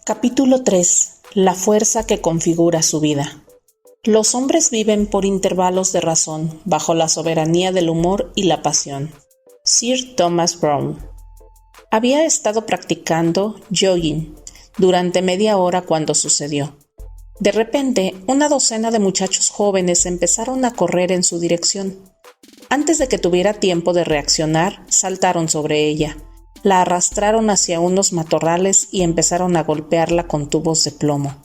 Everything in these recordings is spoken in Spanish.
Capítulo 3. La fuerza que configura su vida. Los hombres viven por intervalos de razón, bajo la soberanía del humor y la pasión. Sir Thomas Browne. Había estado practicando jogging durante media hora cuando sucedió. De repente, una docena de muchachos jóvenes empezaron a correr en su dirección. Antes de que tuviera tiempo de reaccionar, saltaron sobre ella. La arrastraron hacia unos matorrales y empezaron a golpearla con tubos de plomo.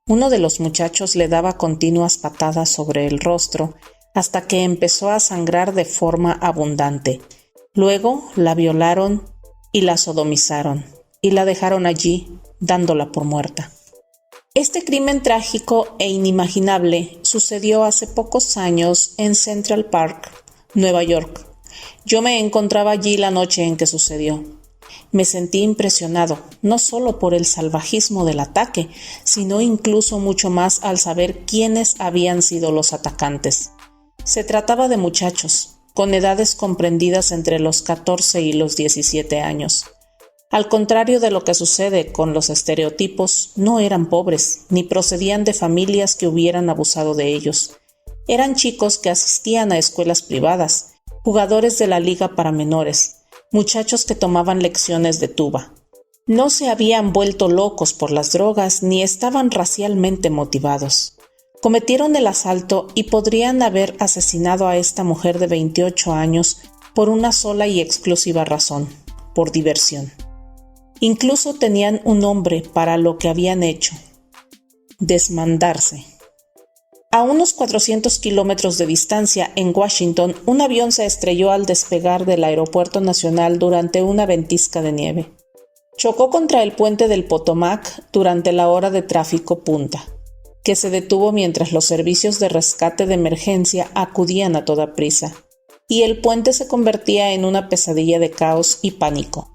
Uno de los muchachos le daba continuas patadas sobre el rostro hasta que empezó a sangrar de forma abundante. Luego la violaron y la sodomizaron y la dejaron allí, dándola por muerta. Este crimen trágico e inimaginable sucedió hace pocos años en Central Park, Nueva York. Yo me encontraba allí la noche en que sucedió. Me sentí impresionado, no solo por el salvajismo del ataque, sino incluso mucho más al saber quiénes habían sido los atacantes. Se trataba de muchachos, con edades comprendidas entre los 14 y los 17 años. Al contrario de lo que sucede con los estereotipos, no eran pobres, ni procedían de familias que hubieran abusado de ellos. Eran chicos que asistían a escuelas privadas, jugadores de la liga para menores, muchachos que tomaban lecciones de tuba. No se habían vuelto locos por las drogas ni estaban racialmente motivados. Cometieron el asalto y podrían haber asesinado a esta mujer de 28 años por una sola y exclusiva razón, por diversión. Incluso tenían un nombre para lo que habían hecho: desmandarse. A unos 400 kilómetros de distancia, en Washington, un avión se estrelló al despegar del Aeropuerto Nacional durante una ventisca de nieve. Chocó contra el puente del Potomac durante la hora de tráfico punta, que se detuvo mientras los servicios de rescate de emergencia acudían a toda prisa, y el puente se convertía en una pesadilla de caos y pánico.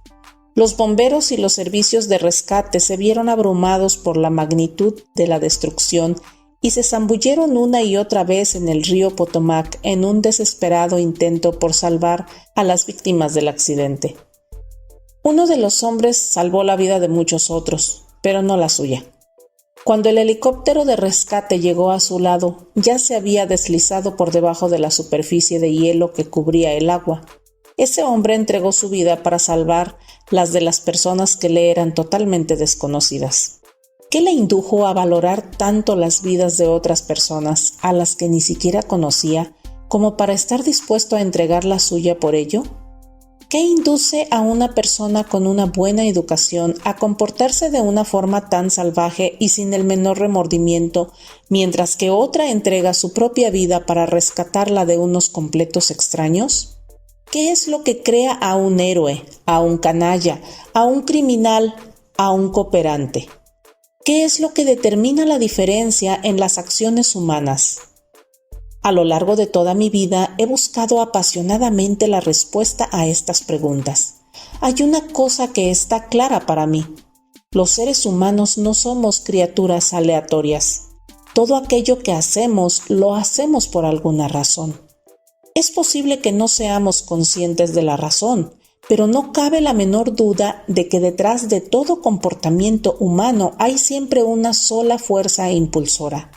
Los bomberos y los servicios de rescate se vieron abrumados por la magnitud de la destrucción y se zambulleron una y otra vez en el río Potomac en un desesperado intento por salvar a las víctimas del accidente. Uno de los hombres salvó la vida de muchos otros, pero no la suya. Cuando el helicóptero de rescate llegó a su lado, ya se había deslizado por debajo de la superficie de hielo que cubría el agua. Ese hombre entregó su vida para salvar las de las personas que le eran totalmente desconocidas. ¿Qué le indujo a valorar tanto las vidas de otras personas a las que ni siquiera conocía, como para estar dispuesto a entregar la suya por ello? ¿Qué induce a una persona con una buena educación a comportarse de una forma tan salvaje y sin el menor remordimiento, mientras que otra entrega su propia vida para rescatarla de unos completos extraños? ¿Qué es lo que crea a un héroe, a un canalla, a un criminal, a un cooperante? ¿Qué es lo que determina la diferencia en las acciones humanas? A lo largo de toda mi vida he buscado apasionadamente la respuesta a estas preguntas. Hay una cosa que está clara para mí. Los seres humanos no somos criaturas aleatorias. Todo aquello que hacemos, lo hacemos por alguna razón. Es posible que no seamos conscientes de la razón, pero no cabe la menor duda de que detrás de todo comportamiento humano hay siempre una sola fuerza impulsora.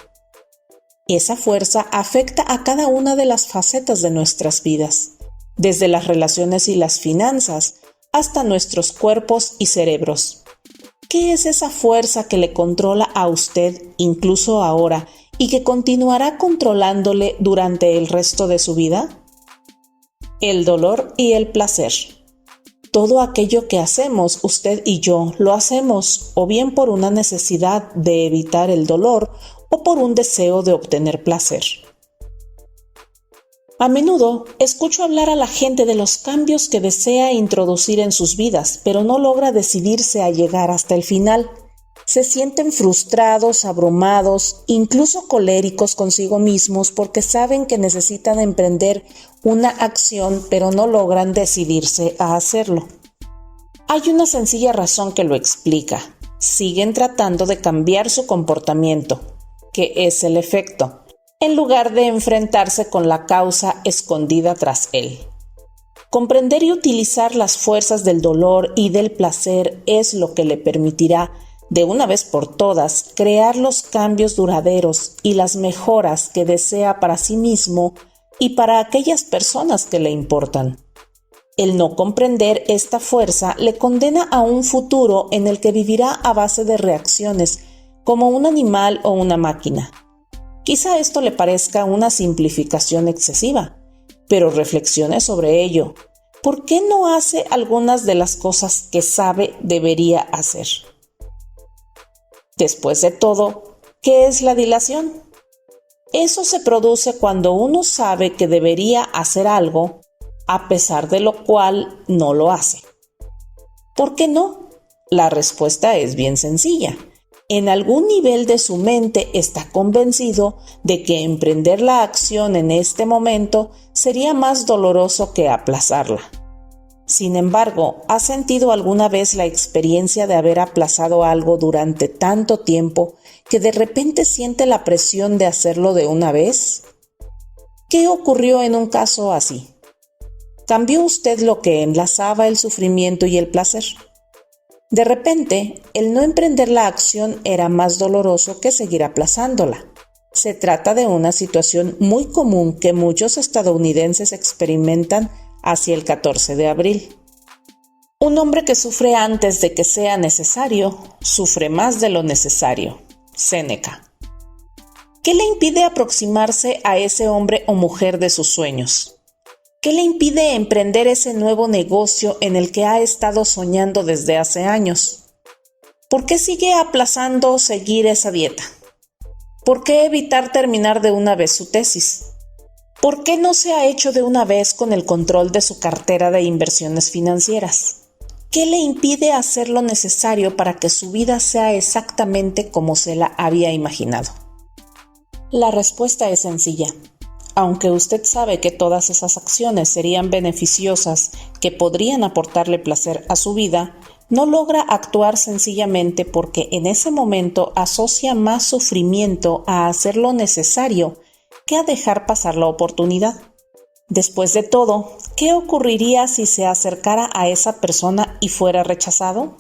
Esa fuerza afecta a cada una de las facetas de nuestras vidas, desde las relaciones y las finanzas hasta nuestros cuerpos y cerebros. ¿Qué es esa fuerza que le controla a usted incluso ahora y que continuará controlándole durante el resto de su vida? El dolor y el placer. Todo aquello que hacemos usted y yo lo hacemos o bien por una necesidad de evitar el dolor o por un deseo de obtener placer. A menudo escucho hablar a la gente de los cambios que desea introducir en sus vidas, pero no logra decidirse a llegar hasta el final. Se sienten frustrados, abrumados, incluso coléricos consigo mismos porque saben que necesitan emprender una acción, pero no logran decidirse a hacerlo. Hay una sencilla razón que lo explica. Siguen tratando de cambiar su comportamiento, que es el efecto, en lugar de enfrentarse con la causa escondida tras él. Comprender y utilizar las fuerzas del dolor y del placer es lo que le permitirá de una vez por todas, crear los cambios duraderos y las mejoras que desea para sí mismo y para aquellas personas que le importan. El no comprender esta fuerza le condena a un futuro en el que vivirá a base de reacciones, como un animal o una máquina. Quizá esto le parezca una simplificación excesiva, pero reflexione sobre ello. ¿Por qué no hace algunas de las cosas que sabe debería hacer? Después de todo, ¿qué es la dilación? Eso se produce cuando uno sabe que debería hacer algo, a pesar de lo cual no lo hace. ¿Por qué no? La respuesta es bien sencilla. En algún nivel de su mente está convencido de que emprender la acción en este momento sería más doloroso que aplazarla. Sin embargo, ¿ha sentido alguna vez la experiencia de haber aplazado algo durante tanto tiempo que de repente siente la presión de hacerlo de una vez? ¿Qué ocurrió en un caso así? ¿Cambió usted lo que enlazaba el sufrimiento y el placer? De repente, el no emprender la acción era más doloroso que seguir aplazándola. Se trata de una situación muy común que muchos estadounidenses experimentan hacia el 14 de abril. Un hombre que sufre antes de que sea necesario, sufre más de lo necesario. Séneca. ¿Qué le impide aproximarse a ese hombre o mujer de sus sueños? ¿Qué le impide emprender ese nuevo negocio en el que ha estado soñando desde hace años? ¿Por qué sigue aplazando seguir esa dieta? ¿Por qué evitar terminar de una vez su tesis? ¿Por qué no se ha hecho de una vez con el control de su cartera de inversiones financieras? ¿Qué le impide hacer lo necesario para que su vida sea exactamente como se la había imaginado? La respuesta es sencilla. Aunque usted sabe que todas esas acciones serían beneficiosas, que podrían aportarle placer a su vida, no logra actuar sencillamente porque en ese momento asocia más sufrimiento a hacer lo necesario que a dejar pasar la oportunidad. Después de todo, ¿qué ocurriría si se acercara a esa persona y fuera rechazado?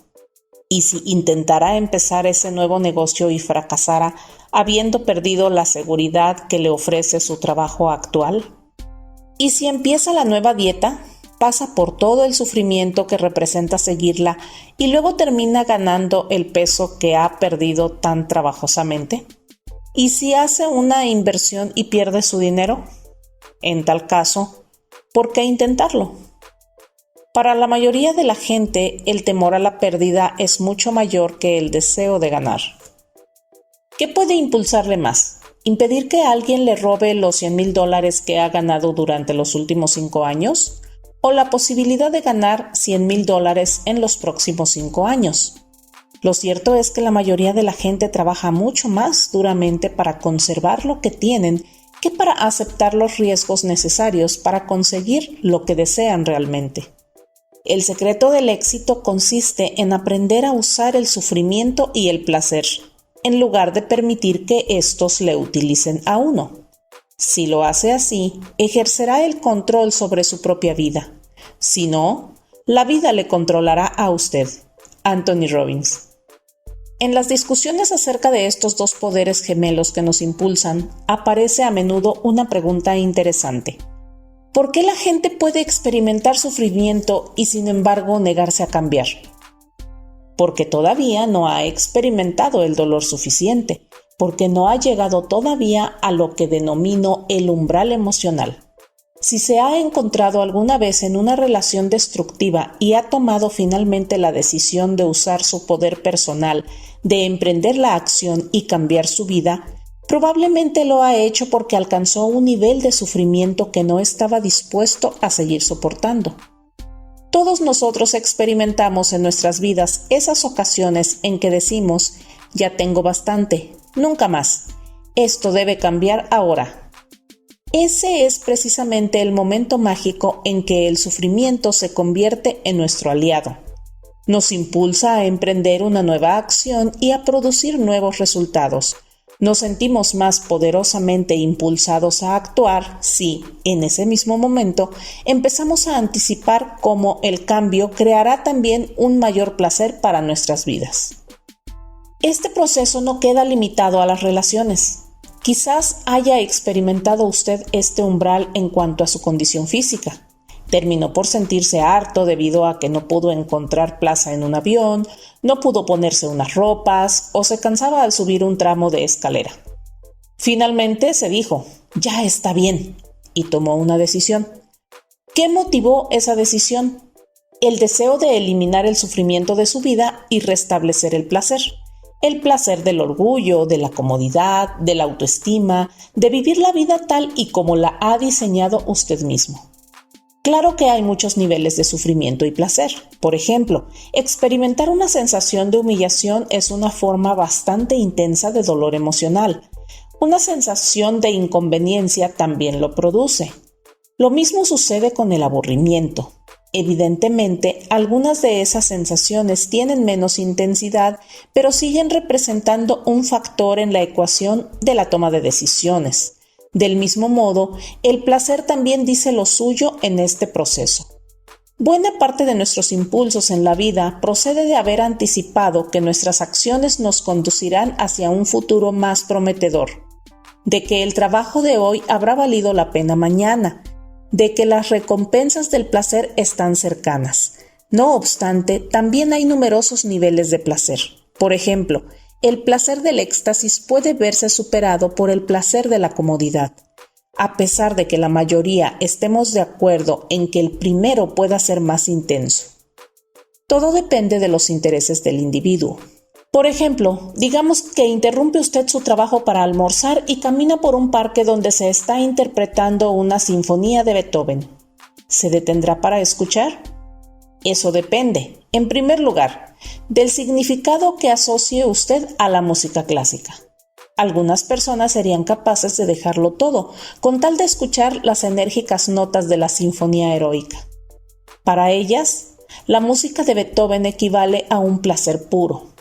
¿Y si intentara empezar ese nuevo negocio y fracasara, habiendo perdido la seguridad que le ofrece su trabajo actual? ¿Y si empieza la nueva dieta, pasa por todo el sufrimiento que representa seguirla y luego termina ganando el peso que ha perdido tan trabajosamente? ¿Y si hace una inversión y pierde su dinero? En tal caso, ¿por qué intentarlo? Para la mayoría de la gente, el temor a la pérdida es mucho mayor que el deseo de ganar. ¿Qué puede impulsarle más? ¿Impedir que alguien le robe los $100,000 que ha ganado durante los últimos 5 años? ¿O la posibilidad de ganar $100,000 en los próximos 5 años? Lo cierto es que la mayoría de la gente trabaja mucho más duramente para conservar lo que tienen que para aceptar los riesgos necesarios para conseguir lo que desean realmente. El secreto del éxito consiste en aprender a usar el sufrimiento y el placer, en lugar de permitir que estos le utilicen a uno. Si lo hace así, ejercerá el control sobre su propia vida. Si no, la vida le controlará a usted. Anthony Robbins. En las discusiones acerca de estos dos poderes gemelos que nos impulsan, aparece a menudo una pregunta interesante. ¿Por qué la gente puede experimentar sufrimiento y sin embargo negarse a cambiar? Porque todavía no ha experimentado el dolor suficiente, porque no ha llegado todavía a lo que denomino el umbral emocional. Si se ha encontrado alguna vez en una relación destructiva y ha tomado finalmente la decisión de usar su poder personal, de emprender la acción y cambiar su vida, probablemente lo ha hecho porque alcanzó un nivel de sufrimiento que no estaba dispuesto a seguir soportando. Todos nosotros experimentamos en nuestras vidas esas ocasiones en que decimos, ya tengo bastante, nunca más, esto debe cambiar ahora. Ese es precisamente el momento mágico en que el sufrimiento se convierte en nuestro aliado. Nos impulsa a emprender una nueva acción y a producir nuevos resultados. Nos sentimos más poderosamente impulsados a actuar si, en ese mismo momento, empezamos a anticipar cómo el cambio creará también un mayor placer para nuestras vidas. Este proceso no queda limitado a las relaciones. Quizás haya experimentado usted este umbral en cuanto a su condición física. Terminó por sentirse harto debido a que no pudo encontrar plaza en un avión, no pudo ponerse unas ropas o se cansaba al subir un tramo de escalera. Finalmente se dijo, ya está bien, y tomó una decisión. ¿Qué motivó esa decisión? El deseo de eliminar el sufrimiento de su vida y restablecer el placer. El placer del orgullo, de la comodidad, de la autoestima, de vivir la vida tal y como la ha diseñado usted mismo. Claro que hay muchos niveles de sufrimiento y placer. Por ejemplo, experimentar una sensación de humillación es una forma bastante intensa de dolor emocional. Una sensación de inconveniencia también lo produce. Lo mismo sucede con el aburrimiento. Evidentemente, algunas de esas sensaciones tienen menos intensidad, pero siguen representando un factor en la ecuación de la toma de decisiones. Del mismo modo, el placer también dice lo suyo en este proceso. Buena parte de nuestros impulsos en la vida procede de haber anticipado que nuestras acciones nos conducirán hacia un futuro más prometedor, de que el trabajo de hoy habrá valido la pena mañana, de que las recompensas del placer están cercanas. No obstante, también hay numerosos niveles de placer. Por ejemplo, el placer del éxtasis puede verse superado por el placer de la comodidad. A pesar de que la mayoría estemos de acuerdo en que el primero pueda ser más intenso. Todo depende de los intereses del individuo. Por ejemplo, digamos que interrumpe usted su trabajo para almorzar y camina por un parque donde se está interpretando una sinfonía de Beethoven. ¿Se detendrá para escuchar? Eso depende, en primer lugar, del significado que asocie usted a la música clásica. Algunas personas serían capaces de dejarlo todo, con tal de escuchar las enérgicas notas de la sinfonía heroica. Para ellas, la música de Beethoven equivale a un placer puro.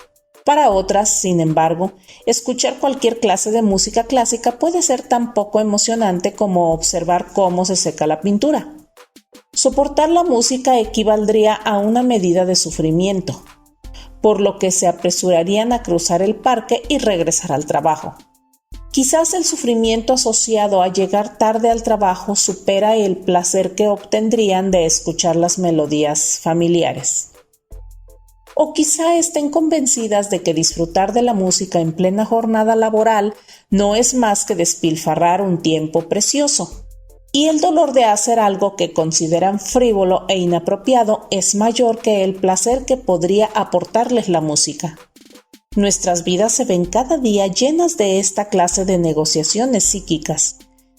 Para otras, sin embargo, escuchar cualquier clase de música clásica puede ser tan poco emocionante como observar cómo se seca la pintura. Soportar la música equivaldría a una medida de sufrimiento, por lo que se apresurarían a cruzar el parque y regresar al trabajo. Quizás el sufrimiento asociado a llegar tarde al trabajo supera el placer que obtendrían de escuchar las melodías familiares. O quizá estén convencidas de que disfrutar de la música en plena jornada laboral no es más que despilfarrar un tiempo precioso. Y el dolor de hacer algo que consideran frívolo e inapropiado es mayor que el placer que podría aportarles la música. Nuestras vidas se ven cada día llenas de esta clase de negociaciones psíquicas.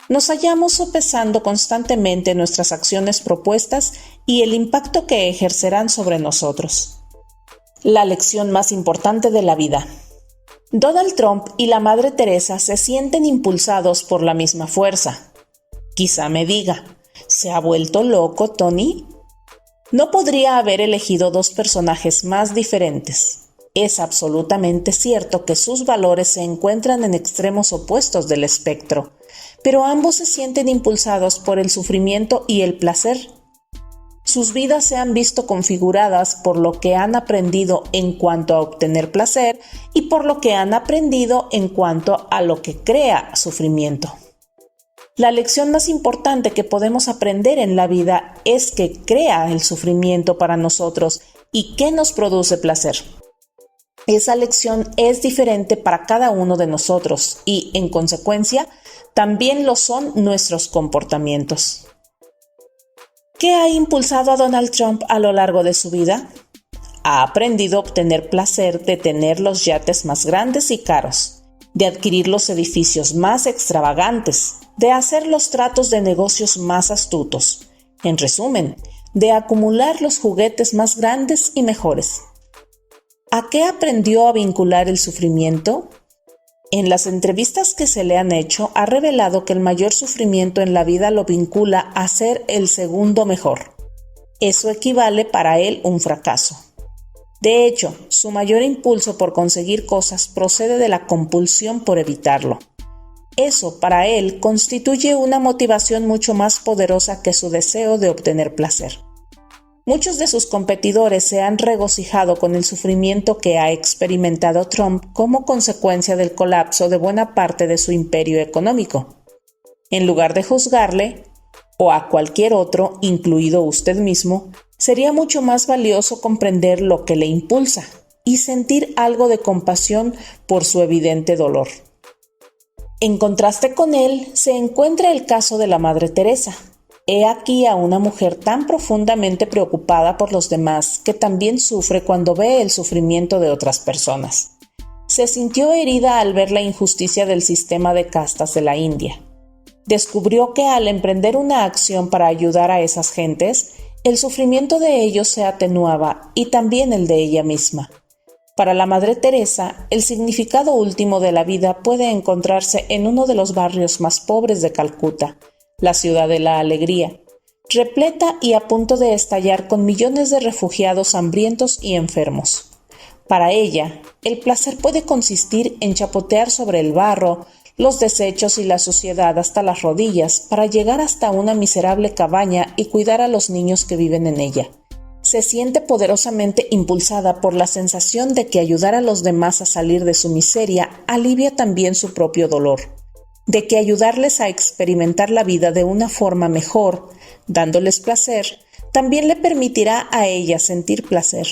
Nos hallamos sopesando constantemente nuestras acciones propuestas y el impacto que ejercerán sobre nosotros. La lección más importante de la vida. Donald Trump y la Madre Teresa se sienten impulsados por la misma fuerza. Quizá me diga, ¿se ha vuelto loco Tony? No podría haber elegido dos personajes más diferentes. Es absolutamente cierto que sus valores se encuentran en extremos opuestos del espectro, pero ambos se sienten impulsados por el sufrimiento y el placer. Sus vidas se han visto configuradas por lo que han aprendido en cuanto a obtener placer y por lo que han aprendido en cuanto a lo que crea sufrimiento. La lección más importante que podemos aprender en la vida es que crea el sufrimiento para nosotros y que nos produce placer. Esa lección es diferente para cada uno de nosotros y, en consecuencia, también lo son nuestros comportamientos. ¿Qué ha impulsado a Donald Trump a lo largo de su vida? Ha aprendido a obtener placer de tener los yates más grandes y caros, de adquirir los edificios más extravagantes, de hacer los tratos de negocios más astutos. En resumen, de acumular los juguetes más grandes y mejores. ¿A qué aprendió a vincular el sufrimiento? En las entrevistas que se le han hecho, ha revelado que el mayor sufrimiento en la vida lo vincula a ser el segundo mejor. Eso equivale para él un fracaso. De hecho, su mayor impulso por conseguir cosas procede de la compulsión por evitarlo. Eso, para él, constituye una motivación mucho más poderosa que su deseo de obtener placer. Muchos de sus competidores se han regocijado con el sufrimiento que ha experimentado Trump como consecuencia del colapso de buena parte de su imperio económico. En lugar de juzgarle, o a cualquier otro, incluido usted mismo, sería mucho más valioso comprender lo que le impulsa y sentir algo de compasión por su evidente dolor. En contraste con él, se encuentra el caso de la Madre Teresa. He aquí a una mujer tan profundamente preocupada por los demás que también sufre cuando ve el sufrimiento de otras personas. Se sintió herida al ver la injusticia del sistema de castas de la India. Descubrió que al emprender una acción para ayudar a esas gentes, el sufrimiento de ellos se atenuaba y también el de ella misma. Para la Madre Teresa, el significado último de la vida puede encontrarse en uno de los barrios más pobres de Calcuta, la ciudad de la alegría, repleta y a punto de estallar con millones de refugiados hambrientos y enfermos. Para ella, el placer puede consistir en chapotear sobre el barro, los desechos y la suciedad hasta las rodillas para llegar hasta una miserable cabaña y cuidar a los niños que viven en ella. Se siente poderosamente impulsada por la sensación de que ayudar a los demás a salir de su miseria alivia también su propio dolor, de que ayudarles a experimentar la vida de una forma mejor, dándoles placer, también le permitirá a ella sentir placer.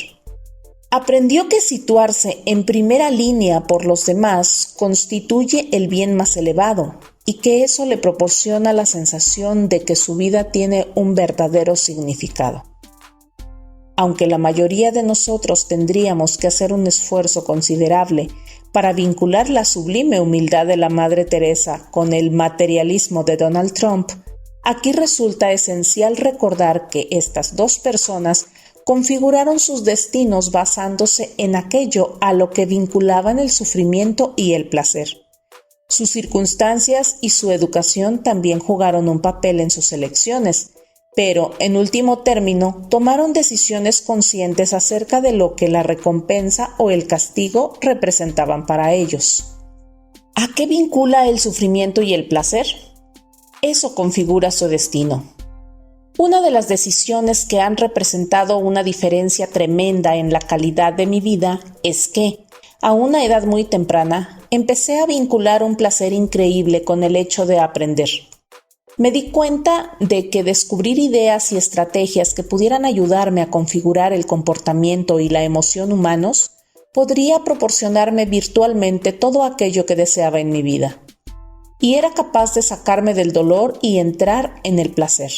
Aprendió que situarse en primera línea por los demás constituye el bien más elevado y que eso le proporciona la sensación de que su vida tiene un verdadero significado. Aunque la mayoría de nosotros tendríamos que hacer un esfuerzo considerable para vincular la sublime humildad de la Madre Teresa con el materialismo de Donald Trump, aquí resulta esencial recordar que estas dos personas configuraron sus destinos basándose en aquello a lo que vinculaban el sufrimiento y el placer. Sus circunstancias y su educación también jugaron un papel en sus elecciones, pero, en último término, tomaron decisiones conscientes acerca de lo que la recompensa o el castigo representaban para ellos. ¿A qué vincula el sufrimiento y el placer? Eso configura su destino. Una de las decisiones que han representado una diferencia tremenda en la calidad de mi vida es que, a una edad muy temprana, empecé a vincular un placer increíble con el hecho de aprender. Me di cuenta de que descubrir ideas y estrategias que pudieran ayudarme a configurar el comportamiento y la emoción humanos podría proporcionarme virtualmente todo aquello que deseaba en mi vida. Y era capaz de sacarme del dolor y entrar en el placer.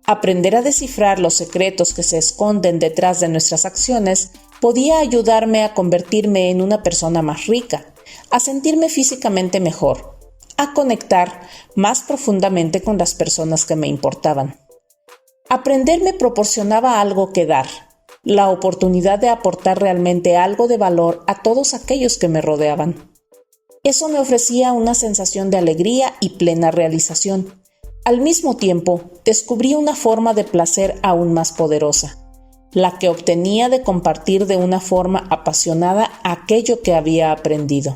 Aprender a descifrar los secretos que se esconden detrás de nuestras acciones podía ayudarme a convertirme en una persona más rica, a sentirme físicamente mejor, a conectar más profundamente con las personas que me importaban. Aprender me proporcionaba algo que dar, la oportunidad de aportar realmente algo de valor a todos aquellos que me rodeaban. Eso me ofrecía una sensación de alegría y plena realización. Al mismo tiempo, descubrí una forma de placer aún más poderosa, la que obtenía de compartir de una forma apasionada aquello que había aprendido.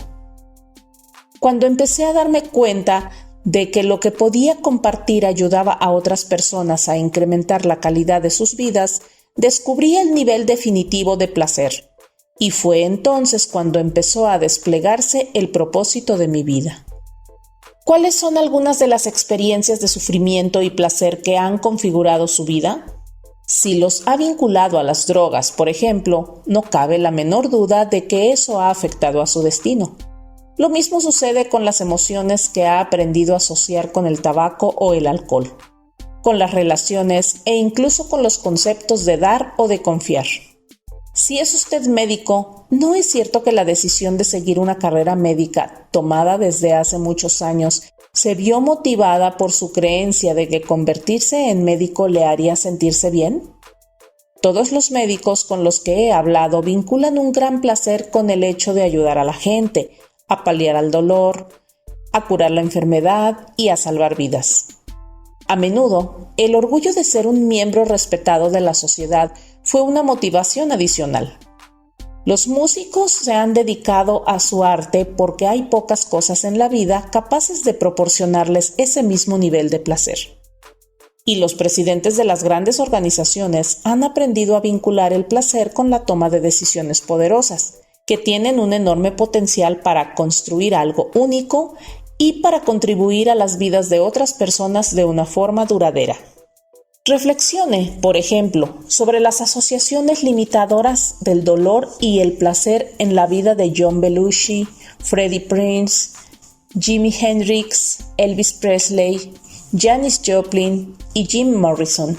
Cuando empecé a darme cuenta de que lo que podía compartir ayudaba a otras personas a incrementar la calidad de sus vidas, descubrí el nivel definitivo de placer, y fue entonces cuando empezó a desplegarse el propósito de mi vida. ¿Cuáles son algunas de las experiencias de sufrimiento y placer que han configurado su vida? Si los ha vinculado a las drogas, por ejemplo, no cabe la menor duda de que eso ha afectado a su destino. Lo mismo sucede con las emociones que ha aprendido a asociar con el tabaco o el alcohol, con las relaciones e incluso con los conceptos de dar o de confiar. Si es usted médico, ¿no es cierto que la decisión de seguir una carrera médica tomada desde hace muchos años se vio motivada por su creencia de que convertirse en médico le haría sentirse bien? Todos los médicos con los que he hablado vinculan un gran placer con el hecho de ayudar a la gente, a paliar el dolor, a curar la enfermedad y a salvar vidas. A menudo, el orgullo de ser un miembro respetado de la sociedad fue una motivación adicional. Los músicos se han dedicado a su arte porque hay pocas cosas en la vida capaces de proporcionarles ese mismo nivel de placer. Y los presidentes de las grandes organizaciones han aprendido a vincular el placer con la toma de decisiones poderosas, que tienen un enorme potencial para construir algo único y para contribuir a las vidas de otras personas de una forma duradera. Reflexione, por ejemplo, sobre las asociaciones limitadoras del dolor y el placer en la vida de John Belushi, Freddie Prinze, Jimi Hendrix, Elvis Presley, Janis Joplin y Jim Morrison.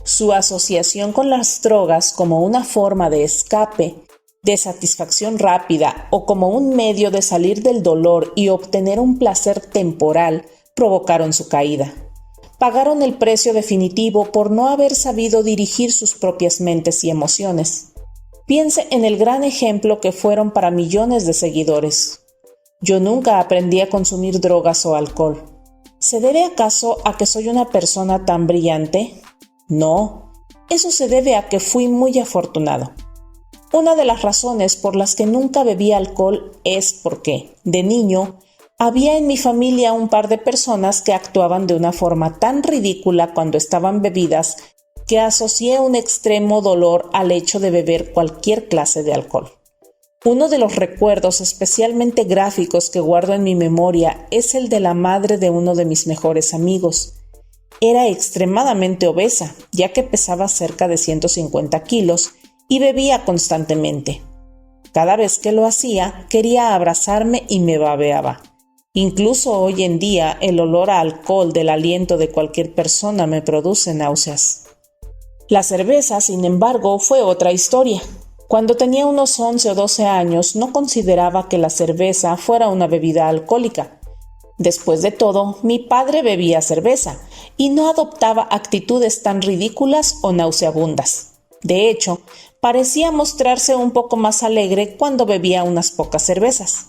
Su asociación con las drogas como una forma de escape, de satisfacción rápida o como un medio de salir del dolor y obtener un placer temporal provocaron su caída. Pagaron el precio definitivo por no haber sabido dirigir sus propias mentes y emociones. Piense en el gran ejemplo que fueron para millones de seguidores. Yo nunca aprendí a consumir drogas o alcohol. ¿Se debe acaso a que soy una persona tan brillante? No, eso se debe a que fui muy afortunado. Una de las razones por las que nunca bebí alcohol es porque, de niño, había en mi familia un par de personas que actuaban de una forma tan ridícula cuando estaban bebidas que asocié un extremo dolor al hecho de beber cualquier clase de alcohol. Uno de los recuerdos especialmente gráficos que guardo en mi memoria es el de la madre de uno de mis mejores amigos. Era extremadamente obesa, ya que pesaba cerca de 150 kilos y bebía constantemente. Cada vez que lo hacía, quería abrazarme y me babeaba. Incluso hoy en día, el olor a alcohol del aliento de cualquier persona me produce náuseas. La cerveza, sin embargo, fue otra historia. Cuando tenía unos 11 o 12 años, no consideraba que la cerveza fuera una bebida alcohólica. Después de todo, mi padre bebía cerveza y no adoptaba actitudes tan ridículas o nauseabundas. De hecho, parecía mostrarse un poco más alegre cuando bebía unas pocas cervezas.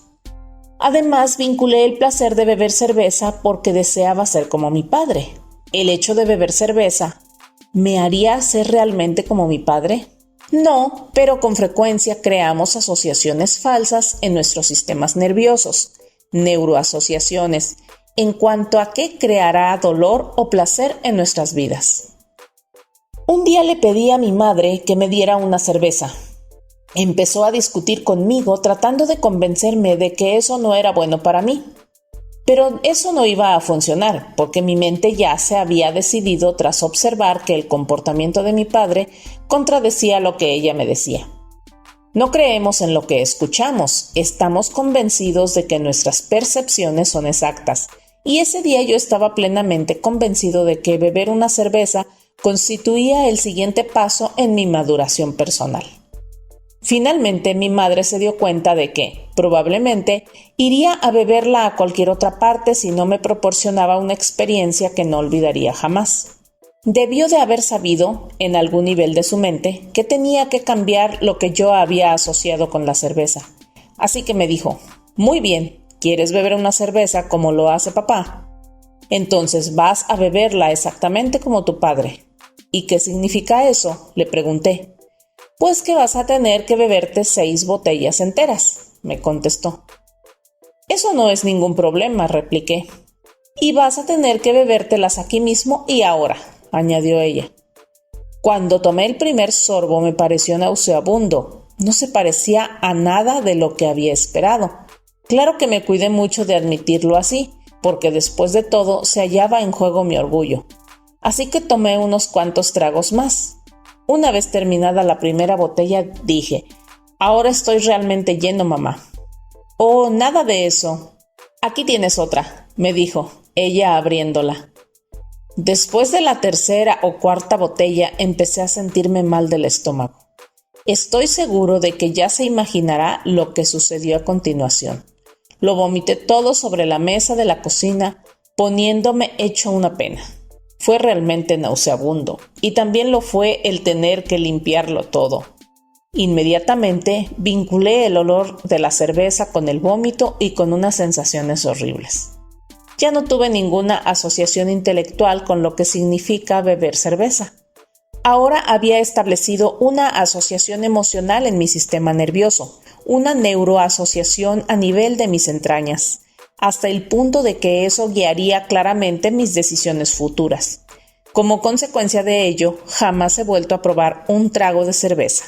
Además, vinculé el placer de beber cerveza porque deseaba ser como mi padre. ¿El hecho de beber cerveza me haría ser realmente como mi padre? No, pero con frecuencia creamos asociaciones falsas en nuestros sistemas nerviosos, neuroasociaciones, en cuanto a qué creará dolor o placer en nuestras vidas. Un día le pedí a mi madre que me diera una cerveza. Empezó a discutir conmigo tratando de convencerme de que eso no era bueno para mí. Pero eso no iba a funcionar, porque mi mente ya se había decidido tras observar que el comportamiento de mi padre contradecía lo que ella me decía. No creemos en lo que escuchamos, estamos convencidos de que nuestras percepciones son exactas, y ese día yo estaba plenamente convencido de que beber una cerveza constituía el siguiente paso en mi maduración personal. Finalmente, mi madre se dio cuenta de que, probablemente, iría a beberla a cualquier otra parte si no me proporcionaba una experiencia que no olvidaría jamás. Debió de haber sabido, en algún nivel de su mente, que tenía que cambiar lo que yo había asociado con la cerveza. Así que me dijo, «Muy bien, ¿quieres beber una cerveza como lo hace papá? Entonces vas a beberla exactamente como tu padre». «¿Y qué significa eso?», le pregunté. «Pues que vas a tener que beberte 6 botellas enteras», me contestó. «Eso no es ningún problema», repliqué. «Y vas a tener que bebértelas aquí mismo y ahora», añadió ella. Cuando tomé el primer sorbo me pareció nauseabundo. No se parecía a nada de lo que había esperado. Claro que me cuidé mucho de admitirlo así, porque después de todo se hallaba en juego mi orgullo. Así que tomé unos cuantos tragos más. Una vez terminada la primera botella, dije, «Ahora estoy realmente lleno, mamá». «Oh, nada de eso. Aquí tienes otra», me dijo, ella abriéndola. Después de la tercera o cuarta botella, empecé a sentirme mal del estómago. Estoy seguro de que ya se imaginará lo que sucedió a continuación. Lo vomité todo sobre la mesa de la cocina, poniéndome hecho una pena. Fue realmente nauseabundo, y también lo fue el tener que limpiarlo todo. Inmediatamente vinculé el olor de la cerveza con el vómito y con unas sensaciones horribles. Ya no tuve ninguna asociación intelectual con lo que significa beber cerveza. Ahora había establecido una asociación emocional en mi sistema nervioso, una neuroasociación a nivel de mis entrañas, hasta el punto de que eso guiaría claramente mis decisiones futuras. Como consecuencia de ello, jamás he vuelto a probar un trago de cerveza.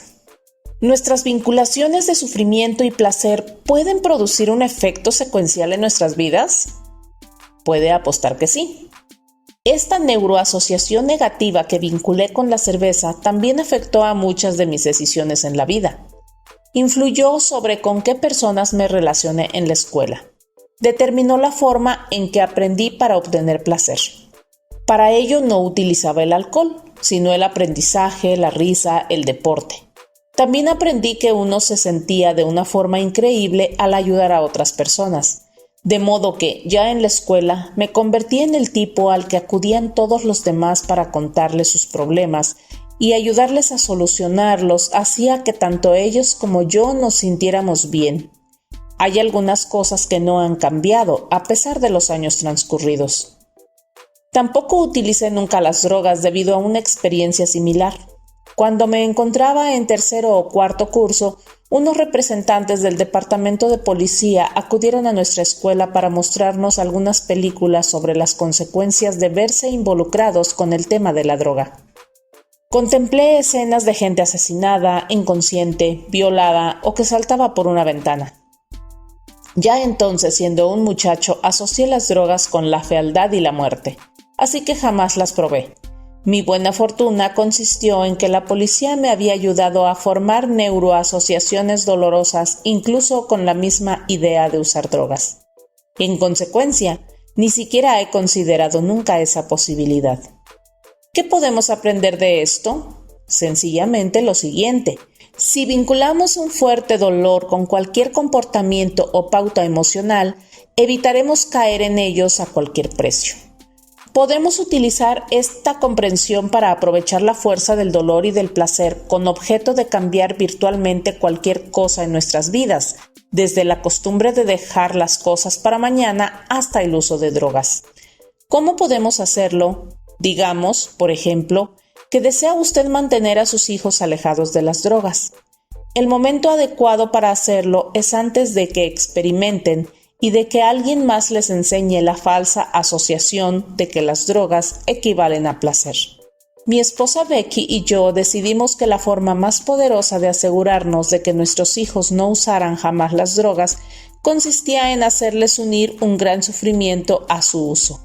¿Nuestras vinculaciones de sufrimiento y placer pueden producir un efecto secuencial en nuestras vidas? Puede apostar que sí. Esta neuroasociación negativa que vinculé con la cerveza también afectó a muchas de mis decisiones en la vida. Influyó sobre con qué personas me relacioné en la escuela. Determinó la forma en que aprendí para obtener placer. Para ello no utilizaba el alcohol, sino el aprendizaje, la risa, el deporte. También aprendí que uno se sentía de una forma increíble al ayudar a otras personas, de modo que, ya en la escuela, me convertí en el tipo al que acudían todos los demás para contarles sus problemas y ayudarles a solucionarlos hacía que tanto ellos como yo nos sintiéramos bien. Hay algunas cosas que no han cambiado a pesar de los años transcurridos. Tampoco utilicé nunca las drogas debido a una experiencia similar. Cuando me encontraba en tercero o cuarto curso, unos representantes del departamento de policía acudieron a nuestra escuela para mostrarnos algunas películas sobre las consecuencias de verse involucrados con el tema de la droga. Contemplé escenas de gente asesinada, inconsciente, violada o que saltaba por una ventana. Ya entonces, siendo un muchacho, asocié las drogas con la fealdad y la muerte, así que jamás las probé. Mi buena fortuna consistió en que la policía me había ayudado a formar neuroasociaciones dolorosas incluso con la misma idea de usar drogas. En consecuencia, ni siquiera he considerado nunca esa posibilidad. ¿Qué podemos aprender de esto? Sencillamente lo siguiente. Si vinculamos un fuerte dolor con cualquier comportamiento o pauta emocional, evitaremos caer en ellos a cualquier precio. Podemos utilizar esta comprensión para aprovechar la fuerza del dolor y del placer con objeto de cambiar virtualmente cualquier cosa en nuestras vidas, desde la costumbre de dejar las cosas para mañana hasta el uso de drogas. ¿Cómo podemos hacerlo? Digamos, por ejemplo, que desea usted mantener a sus hijos alejados de las drogas. El momento adecuado para hacerlo es antes de que experimenten y de que alguien más les enseñe la falsa asociación de que las drogas equivalen a placer. Mi esposa Becky y yo decidimos que la forma más poderosa de asegurarnos de que nuestros hijos no usaran jamás las drogas consistía en hacerles unir un gran sufrimiento a su uso.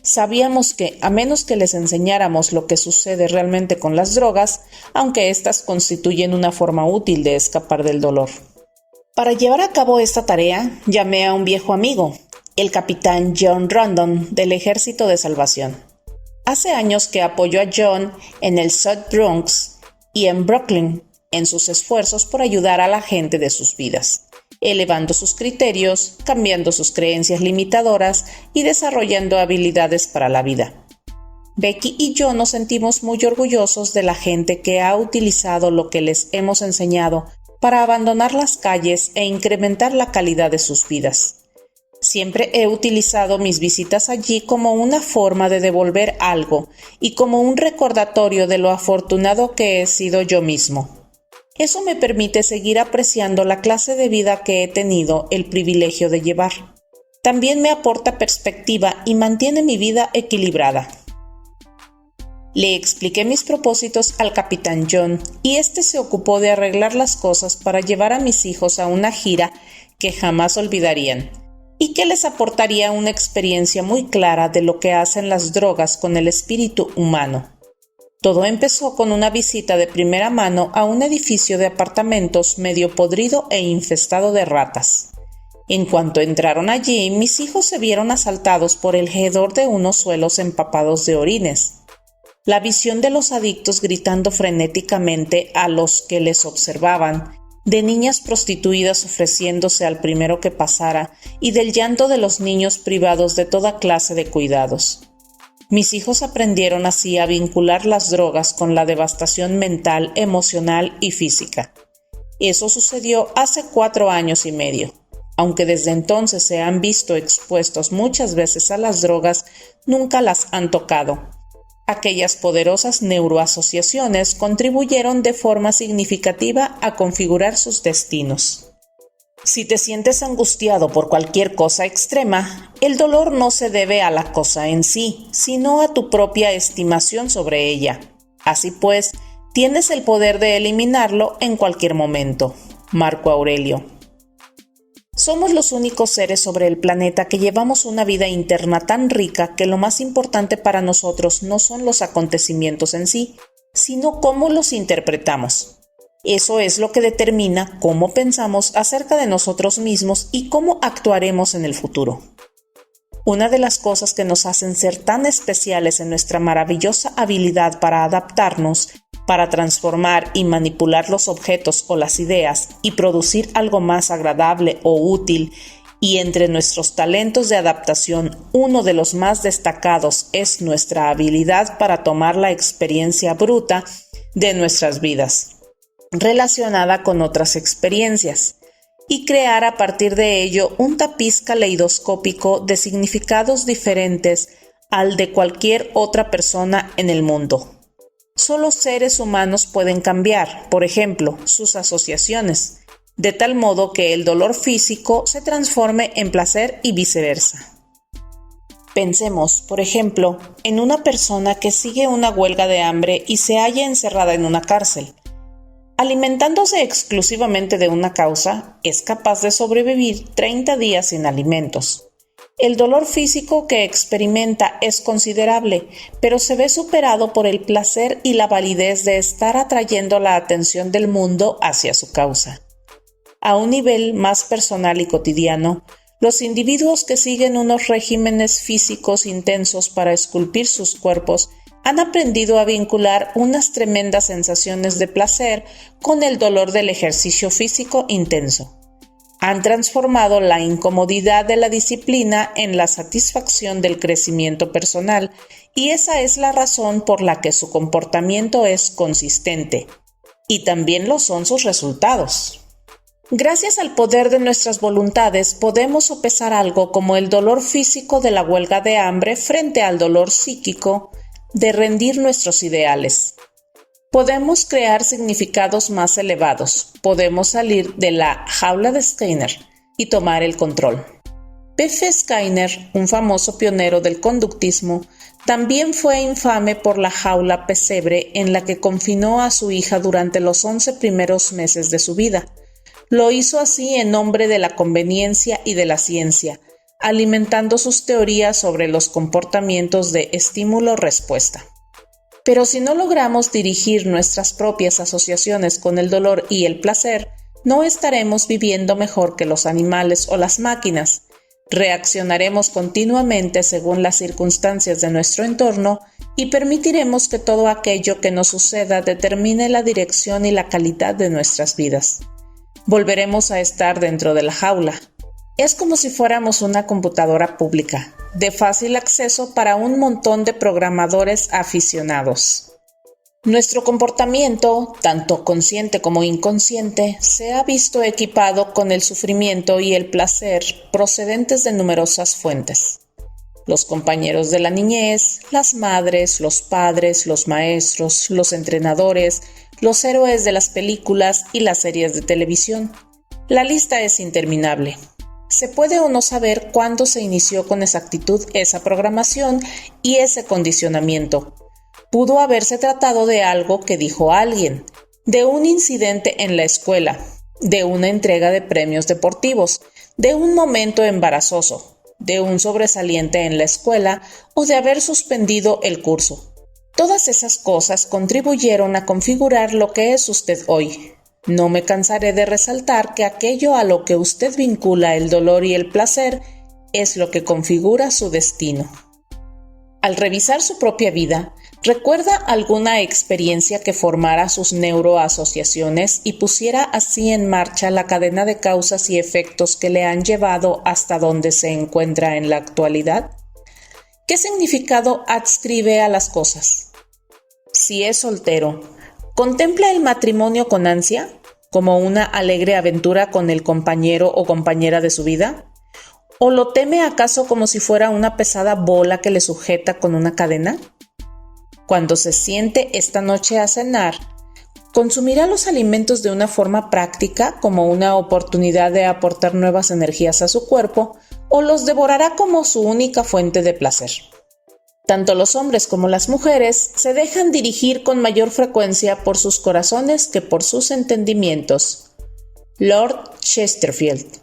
Sabíamos que, a menos que les enseñáramos lo que sucede realmente con las drogas, aunque éstas constituyen una forma útil de escapar del dolor. Para llevar a cabo esta tarea, llamé a un viejo amigo, el capitán John Rondon del Ejército de Salvación. Hace años que apoyó a John en el South Bronx y en Brooklyn en sus esfuerzos por ayudar a la gente de sus vidas, elevando sus criterios, cambiando sus creencias limitadoras y desarrollando habilidades para la vida. Becky y yo nos sentimos muy orgullosos de la gente que ha utilizado lo que les hemos enseñado para abandonar las calles e incrementar la calidad de sus vidas. Siempre he utilizado mis visitas allí como una forma de devolver algo y como un recordatorio de lo afortunado que he sido yo mismo. Eso me permite seguir apreciando la clase de vida que he tenido el privilegio de llevar. También me aporta perspectiva y mantiene mi vida equilibrada. Le expliqué mis propósitos al capitán John y este se ocupó de arreglar las cosas para llevar a mis hijos a una gira que jamás olvidarían y que les aportaría una experiencia muy clara de lo que hacen las drogas con el espíritu humano. Todo empezó con una visita de primera mano a un edificio de apartamentos medio podrido e infestado de ratas. En cuanto entraron allí, mis hijos se vieron asaltados por el hedor de unos suelos empapados de orines. La visión de los adictos gritando frenéticamente a los que les observaban, de niñas prostituidas ofreciéndose al primero que pasara y del llanto de los niños privados de toda clase de cuidados. Mis hijos aprendieron así a vincular las drogas con la devastación mental, emocional y física. Eso sucedió hace 4 años y medio. Aunque desde entonces se han visto expuestos muchas veces a las drogas, nunca las han tocado. Aquellas poderosas neuroasociaciones contribuyeron de forma significativa a configurar sus destinos. Si te sientes angustiado por cualquier cosa extrema, el dolor no se debe a la cosa en sí, sino a tu propia estimación sobre ella. Así pues, tienes el poder de eliminarlo en cualquier momento. Marco Aurelio. Somos los únicos seres sobre el planeta que llevamos una vida interna tan rica que lo más importante para nosotros no son los acontecimientos en sí, sino cómo los interpretamos. Eso es lo que determina cómo pensamos acerca de nosotros mismos y cómo actuaremos en el futuro. Una de las cosas que nos hacen ser tan especiales en nuestra maravillosa habilidad para adaptarnos, para transformar y manipular los objetos o las ideas y producir algo más agradable o útil, y entre nuestros talentos de adaptación, uno de los más destacados es nuestra habilidad para tomar la experiencia bruta de nuestras vidas, relacionada con otras experiencias, y crear a partir de ello un tapiz caleidoscópico de significados diferentes al de cualquier otra persona en el mundo. Solo seres humanos pueden cambiar, por ejemplo, sus asociaciones, de tal modo que el dolor físico se transforme en placer y viceversa. Pensemos, por ejemplo, en una persona que sigue una huelga de hambre y se halla encerrada en una cárcel. Alimentándose exclusivamente de una causa, es capaz de sobrevivir 30 días sin alimentos. El dolor físico que experimenta es considerable, pero se ve superado por el placer y la validez de estar atrayendo la atención del mundo hacia su causa. A un nivel más personal y cotidiano, los individuos que siguen unos regímenes físicos intensos para esculpir sus cuerpos han aprendido a vincular unas tremendas sensaciones de placer con el dolor del ejercicio físico intenso. Han transformado la incomodidad de la disciplina en la satisfacción del crecimiento personal, y esa es la razón por la que su comportamiento es consistente, y también lo son sus resultados. Gracias al poder de nuestras voluntades podemos sopesar algo como el dolor físico de la huelga de hambre frente al dolor psíquico de rendir nuestros ideales. Podemos crear significados más elevados, podemos salir de la jaula de Skinner y tomar el control. P.F. Skinner, un famoso pionero del conductismo, también fue infame por la jaula pesebre en la que confinó a su hija durante los 11 primeros meses de su vida. Lo hizo así en nombre de la conveniencia y de la ciencia, alimentando sus teorías sobre los comportamientos de estímulo-respuesta. Pero si no logramos dirigir nuestras propias asociaciones con el dolor y el placer, no estaremos viviendo mejor que los animales o las máquinas. Reaccionaremos continuamente según las circunstancias de nuestro entorno y permitiremos que todo aquello que nos suceda determine la dirección y la calidad de nuestras vidas. Volveremos a estar dentro de la jaula. Es como si fuéramos una computadora pública, de fácil acceso para un montón de programadores aficionados. Nuestro comportamiento, tanto consciente como inconsciente, se ha visto equipado con el sufrimiento y el placer procedentes de numerosas fuentes. Los compañeros de la niñez, las madres, los padres, los maestros, los entrenadores, los héroes de las películas y las series de televisión. La lista es interminable. Se puede o no saber cuándo se inició con exactitud esa programación y ese condicionamiento. Pudo haberse tratado de algo que dijo alguien, de un incidente en la escuela, de una entrega de premios deportivos, de un momento embarazoso, de un sobresaliente en la escuela o de haber suspendido el curso. Todas esas cosas contribuyeron a configurar lo que es usted hoy. No me cansaré de resaltar que aquello a lo que usted vincula el dolor y el placer es lo que configura su destino. Al revisar su propia vida, ¿recuerda alguna experiencia que formara sus neuroasociaciones y pusiera así en marcha la cadena de causas y efectos que le han llevado hasta donde se encuentra en la actualidad? ¿Qué significado adscribe a las cosas? Si es soltero, ¿contempla el matrimonio con ansia, como una alegre aventura con el compañero o compañera de su vida? ¿O lo teme acaso como si fuera una pesada bola que le sujeta con una cadena? Cuando se siente esta noche a cenar, ¿Consumirá los alimentos de una forma práctica, como una oportunidad de aportar nuevas energías a su cuerpo, o los devorará como su única fuente de placer? Tanto los hombres como las mujeres se dejan dirigir con mayor frecuencia por sus corazones que por sus entendimientos. Lord Chesterfield.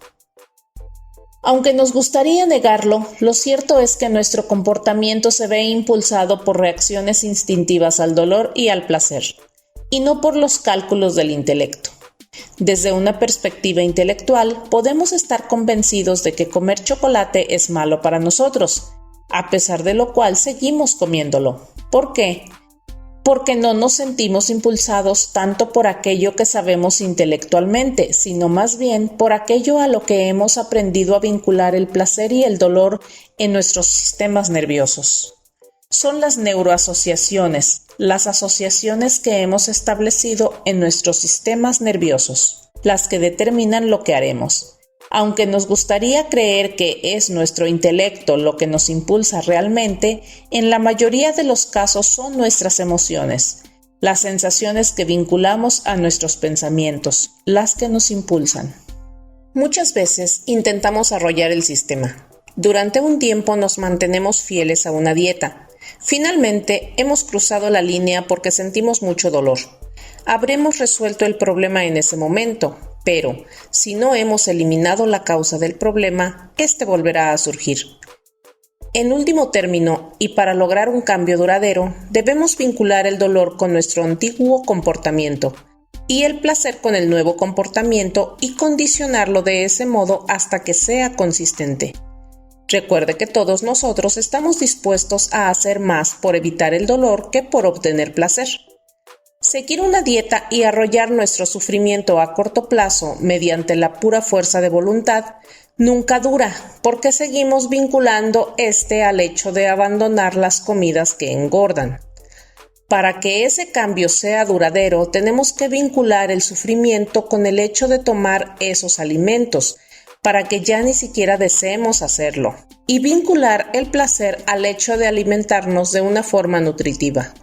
Aunque nos gustaría negarlo, lo cierto es que nuestro comportamiento se ve impulsado por reacciones instintivas al dolor y al placer, y no por los cálculos del intelecto. Desde una perspectiva intelectual, podemos estar convencidos de que comer chocolate es malo para nosotros, a pesar de lo cual seguimos comiéndolo. ¿Por qué? Porque no nos sentimos impulsados tanto por aquello que sabemos intelectualmente, sino más bien por aquello a lo que hemos aprendido a vincular el placer y el dolor en nuestros sistemas nerviosos. Son las neuroasociaciones, las asociaciones que hemos establecido en nuestros sistemas nerviosos, las que determinan lo que haremos. Aunque nos gustaría creer que es nuestro intelecto lo que nos impulsa realmente, en la mayoría de los casos son nuestras emociones, las sensaciones que vinculamos a nuestros pensamientos, las que nos impulsan. Muchas veces intentamos arrollar el sistema. Durante un tiempo nos mantenemos fieles a una dieta. Finalmente, hemos cruzado la línea porque sentimos mucho dolor. Habremos resuelto el problema en ese momento, pero si no hemos eliminado la causa del problema, este volverá a surgir. En último término, y para lograr un cambio duradero, debemos vincular el dolor con nuestro antiguo comportamiento y el placer con el nuevo comportamiento y condicionarlo de ese modo hasta que sea consistente. Recuerde que todos nosotros estamos dispuestos a hacer más por evitar el dolor que por obtener placer. Seguir una dieta y arrollar nuestro sufrimiento a corto plazo mediante la pura fuerza de voluntad nunca dura, porque seguimos vinculando al hecho de abandonar las comidas que engordan. Para que ese cambio sea duradero, tenemos que vincular el sufrimiento con el hecho de tomar esos alimentos, para que ya ni siquiera deseemos hacerlo, y vincular el placer al hecho de alimentarnos de una forma nutritiva.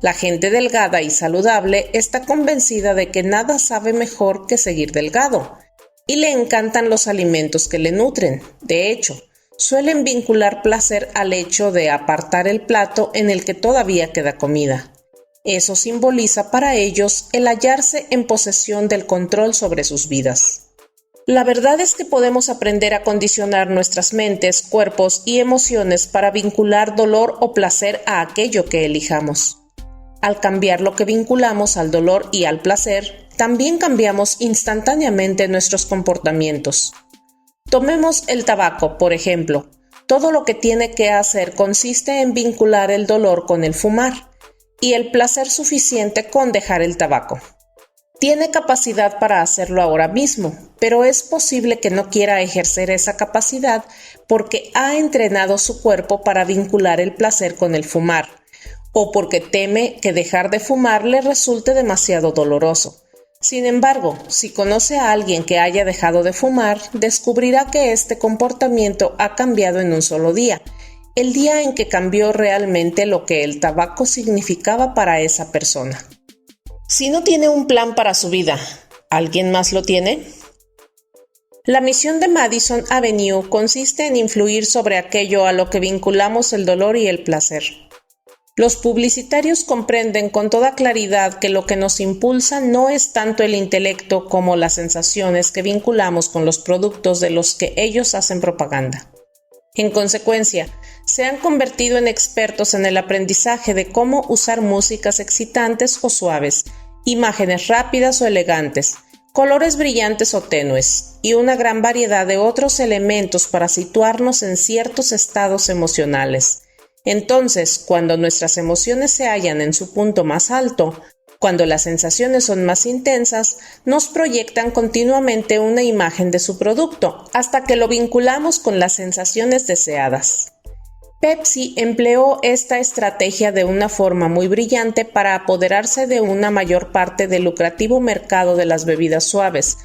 La gente delgada y saludable está convencida de que nada sabe mejor que seguir delgado, y le encantan los alimentos que le nutren. De hecho, suelen vincular placer al hecho de apartar el plato en el que todavía queda comida. Eso simboliza para ellos el hallarse en posesión del control sobre sus vidas. La verdad es que podemos aprender a condicionar nuestras mentes, cuerpos y emociones para vincular dolor o placer a aquello que elijamos. Al cambiar lo que vinculamos al dolor y al placer, también cambiamos instantáneamente nuestros comportamientos. Tomemos el tabaco, por ejemplo. Todo lo que tiene que hacer consiste en vincular el dolor con el fumar y el placer suficiente con dejar el tabaco. Tiene capacidad para hacerlo ahora mismo, pero es posible que no quiera ejercer esa capacidad porque ha entrenado su cuerpo para vincular el placer con el fumar, o porque teme que dejar de fumar le resulte demasiado doloroso. Sin embargo, si conoce a alguien que haya dejado de fumar, descubrirá que este comportamiento ha cambiado en un solo día, el día en que cambió realmente lo que el tabaco significaba para esa persona. Si no tiene un plan para su vida, ¿alguien más lo tiene? La misión de Madison Avenue consiste en influir sobre aquello a lo que vinculamos el dolor y el placer. Los publicitarios comprenden con toda claridad que lo que nos impulsa no es tanto el intelecto como las sensaciones que vinculamos con los productos de los que ellos hacen propaganda. En consecuencia, se han convertido en expertos en el aprendizaje de cómo usar músicas excitantes o suaves, imágenes rápidas o elegantes, colores brillantes o tenues, y una gran variedad de otros elementos para situarnos en ciertos estados emocionales. Entonces, cuando nuestras emociones se hallan en su punto más alto, cuando las sensaciones son más intensas, nos proyectan continuamente una imagen de su producto, hasta que lo vinculamos con las sensaciones deseadas. Pepsi empleó esta estrategia de una forma muy brillante para apoderarse de una mayor parte del lucrativo mercado de las bebidas suaves,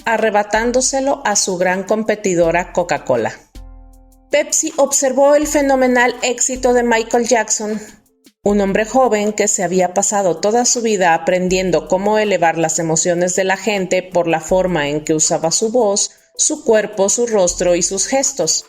arrebatándoselo a su gran competidora Coca-Cola. Pepsi observó el fenomenal éxito de Michael Jackson Un hombre joven que se había pasado toda su vida aprendiendo cómo elevar las emociones de la gente por la forma en que usaba su voz, su cuerpo, su rostro y sus gestos.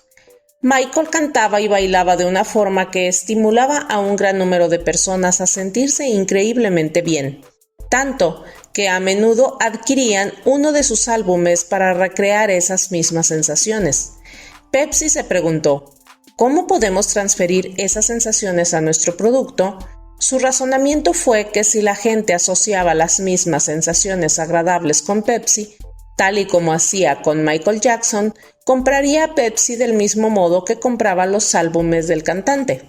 Michael cantaba y bailaba de una forma que estimulaba a un gran número de personas a sentirse increíblemente bien, tanto que a menudo adquirían uno de sus álbumes para recrear esas mismas sensaciones. Pepsi se preguntó, ¿cómo podemos transferir esas sensaciones a nuestro producto? Su razonamiento fue que si la gente asociaba las mismas sensaciones agradables con Pepsi, tal y como hacía con Michael Jackson, compraría Pepsi del mismo modo que compraba los álbumes del cantante.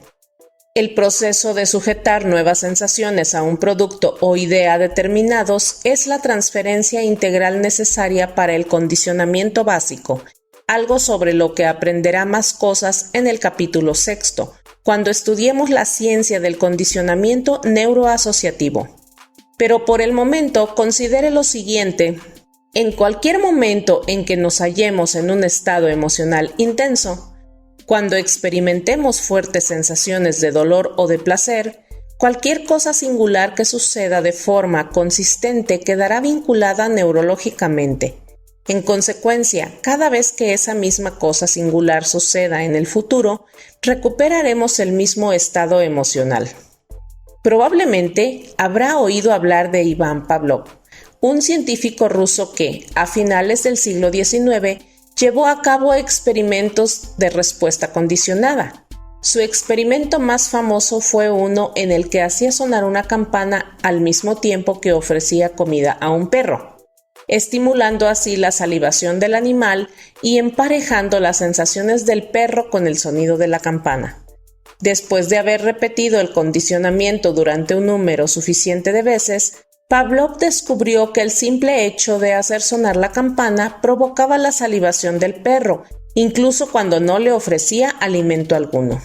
El proceso de sujetar nuevas sensaciones a un producto o idea determinados es la transferencia integral necesaria para el condicionamiento básico, algo sobre lo que aprenderá más cosas en el capítulo 6, cuando estudiemos la ciencia del condicionamiento neuroasociativo. Pero por el momento considere lo siguiente. En cualquier momento en que nos hallemos en un estado emocional intenso, cuando experimentemos fuertes sensaciones de dolor o de placer, cualquier cosa singular que suceda de forma consistente quedará vinculada neurológicamente. En consecuencia, cada vez que esa misma cosa singular suceda en el futuro, recuperaremos el mismo estado emocional. Probablemente habrá oído hablar de Iván Pavlov, un científico ruso que, a finales del siglo XIX, llevó a cabo experimentos de respuesta condicionada. Su experimento más famoso fue uno en el que hacía sonar una campana al mismo tiempo que ofrecía comida a un perro, estimulando así la salivación del animal y emparejando las sensaciones del perro con el sonido de la campana. Después de haber repetido el condicionamiento durante un número suficiente de veces, Pavlov descubrió que el simple hecho de hacer sonar la campana provocaba la salivación del perro, incluso cuando no le ofrecía alimento alguno.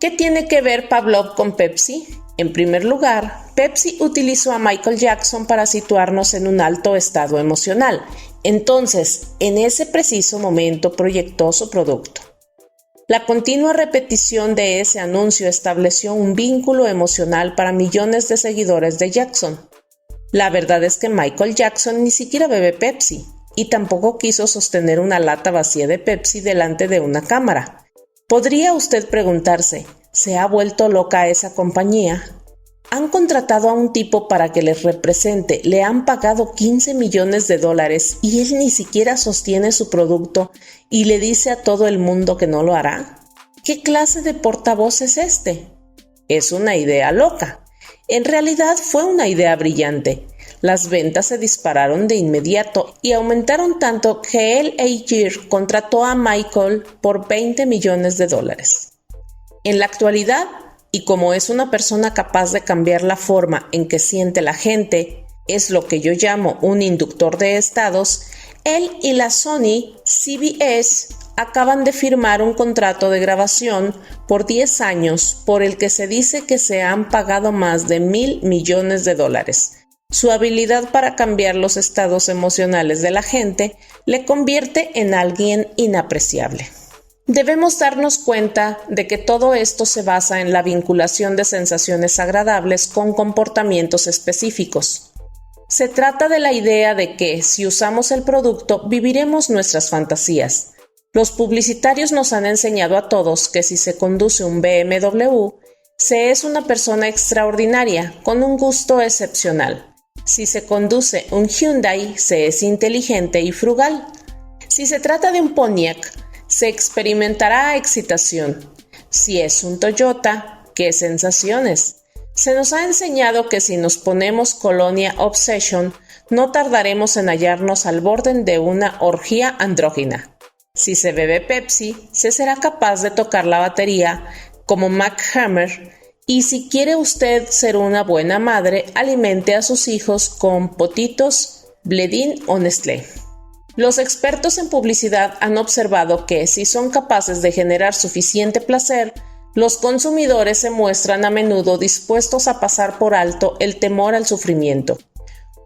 ¿Qué tiene que ver Pavlov con Pepsi? En primer lugar, Pepsi utilizó a Michael Jackson para situarnos en un alto estado emocional. Entonces, en ese preciso momento proyectó su producto. La continua repetición de ese anuncio estableció un vínculo emocional para millones de seguidores de Jackson. La verdad es que Michael Jackson ni siquiera bebe Pepsi y tampoco quiso sostener una lata vacía de Pepsi delante de una cámara. ¿Podría usted preguntarse, ¿se ha vuelto loca esa compañía? Han contratado a un tipo para que les represente, le han pagado $15 millones y él ni siquiera sostiene su producto y le dice a todo el mundo que no lo hará. ¿Qué clase de portavoz es este? Es una idea loca. En realidad fue una idea brillante. Las ventas se dispararon de inmediato y aumentaron tanto que L.A. contrató a Michael por $20 millones. En la actualidad, y como es una persona capaz de cambiar la forma en que siente la gente, es lo que yo llamo un inductor de estados, él y la Sony CBS acaban de firmar un contrato de grabación por 10 años por el que se dice que se han pagado más de $1,000 millones. Su habilidad para cambiar los estados emocionales de la gente le convierte en alguien inapreciable. Debemos darnos cuenta de que todo esto se basa en la vinculación de sensaciones agradables con comportamientos específicos. Se trata de la idea de que, si usamos el producto, viviremos nuestras fantasías. Los publicitarios nos han enseñado a todos que si se conduce un BMW, se es una persona extraordinaria, con un gusto excepcional. Si se conduce un Hyundai, se es inteligente y frugal. Si se trata de un Pontiac, se experimentará excitación. Si es un Toyota, ¿qué sensaciones? Se nos ha enseñado que si nos ponemos Colonia Obsession, no tardaremos en hallarnos al borde de una orgía andrógina. Si se bebe Pepsi, se será capaz de tocar la batería como Mac Hammer, y si quiere usted ser una buena madre, alimente a sus hijos con Potitos, Bledin o Nestlé. Los expertos en publicidad han observado que si son capaces de generar suficiente placer, los consumidores se muestran a menudo dispuestos a pasar por alto el temor al sufrimiento.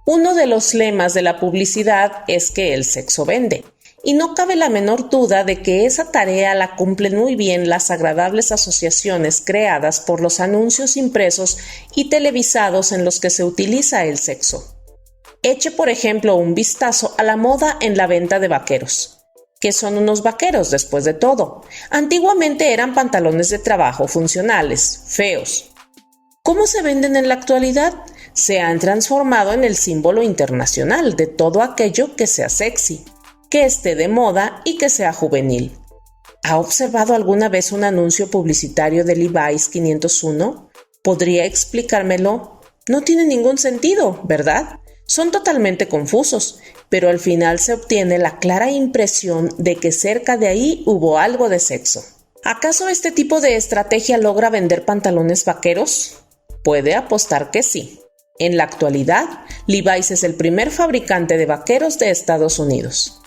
Uno de los lemas de la publicidad es que el sexo vende. y no cabe la menor duda de que esa tarea la cumplen muy bien las agradables asociaciones creadas por los anuncios impresos y televisados en los que se utiliza el sexo. Eche, por ejemplo, un vistazo a la moda en la venta de vaqueros. ¿Qué son unos vaqueros, después de todo? Antiguamente eran pantalones de trabajo funcionales, feos. ¿Cómo se venden en la actualidad? Se han transformado en el símbolo internacional de todo aquello que sea sexy, que esté de moda y que sea juvenil. ¿Ha observado alguna vez un anuncio publicitario de Levi's 501? ¿Podría explicármelo? No tiene ningún sentido, ¿verdad? Son totalmente confusos, pero al final se obtiene la clara impresión de que cerca de ahí hubo algo de sexo. ¿Acaso este tipo de estrategia logra vender pantalones vaqueros? Puede apostar que sí. En la actualidad, Levi's es el primer fabricante de vaqueros de Estados Unidos.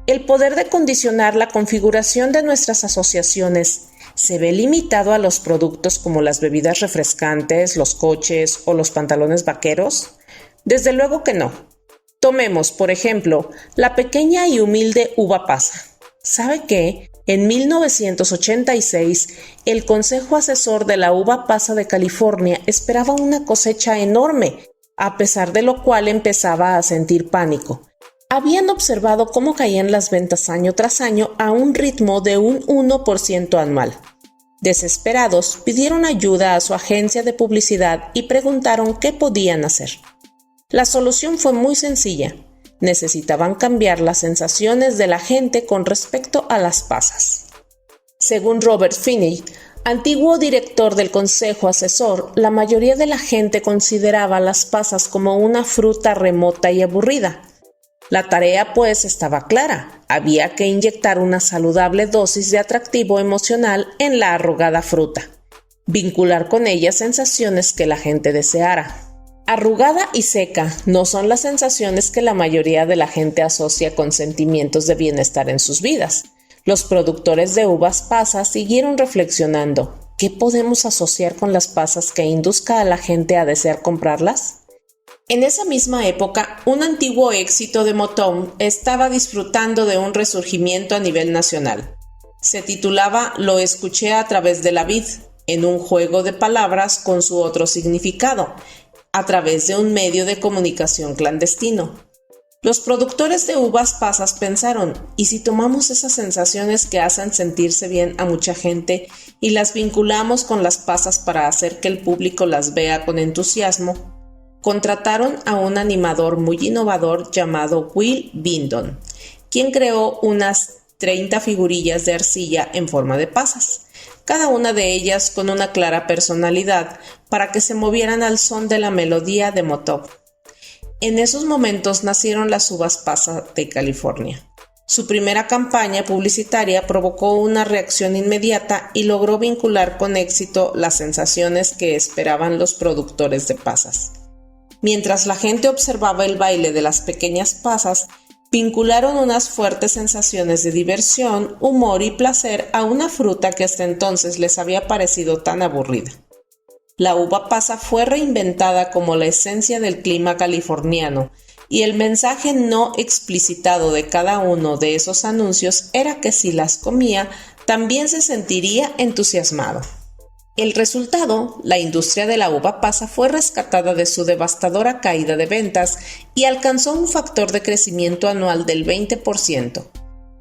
El poder de condicionar la configuración de nuestras asociaciones se ve limitado a los productos como las bebidas refrescantes, los coches o los pantalones vaqueros. Desde luego que no. Tomemos, por ejemplo, la pequeña y humilde uva pasa. ¿Sabe qué? En 1986, el Consejo Asesor de la Uva Pasa de California esperaba una cosecha enorme, a pesar de lo cual empezaba a sentir pánico. Habían observado cómo caían las ventas año tras año a un ritmo de un 1% anual. Desesperados, pidieron ayuda a su agencia de publicidad y preguntaron qué podían hacer. La solución fue muy sencilla. Necesitaban cambiar las sensaciones de la gente con respecto a las pasas. Según Robert Finney, antiguo director del Consejo Asesor, la mayoría de la gente consideraba las pasas como una fruta remota y aburrida. La tarea, pues, estaba clara. Había que inyectar una saludable dosis de atractivo emocional en la arrugada fruta. Vincular con ella sensaciones que la gente deseara. Arrugada y seca no son las sensaciones que la mayoría de la gente asocia con sentimientos de bienestar en sus vidas. Los productores de uvas pasas siguieron reflexionando. ¿Qué podemos asociar con las pasas que induzca a la gente a desear comprarlas? En esa misma época, un antiguo éxito de Motown estaba disfrutando de un resurgimiento a nivel nacional. Se titulaba Lo escuché a través de la vid, en un juego de palabras con su otro significado, a través de un medio de comunicación clandestino. Los productores de uvas pasas pensaron, ¿y si tomamos esas sensaciones que hacen sentirse bien a mucha gente y las vinculamos con las pasas para hacer que el público las vea con entusiasmo? Contrataron a un animador muy innovador llamado Will Bindon, quien creó unas 30 figurillas de arcilla en forma de pasas, cada una de ellas con una clara personalidad para que se movieran al son de la melodía de Motown. En esos momentos nacieron las uvas pasas de California. Su primera campaña publicitaria provocó una reacción inmediata y logró vincular con éxito las sensaciones que esperaban los productores de pasas. Mientras la gente observaba el baile de las pequeñas pasas, vincularon unas fuertes sensaciones de diversión, humor y placer a una fruta que hasta entonces les había parecido tan aburrida. La uva pasa fue reinventada como la esencia del clima californiano, y el mensaje no explicitado de cada uno de esos anuncios era que si las comía, también se sentiría entusiasmado. El resultado, la industria de la uva pasa fue rescatada de su devastadora caída de ventas y alcanzó un factor de crecimiento anual del 20%.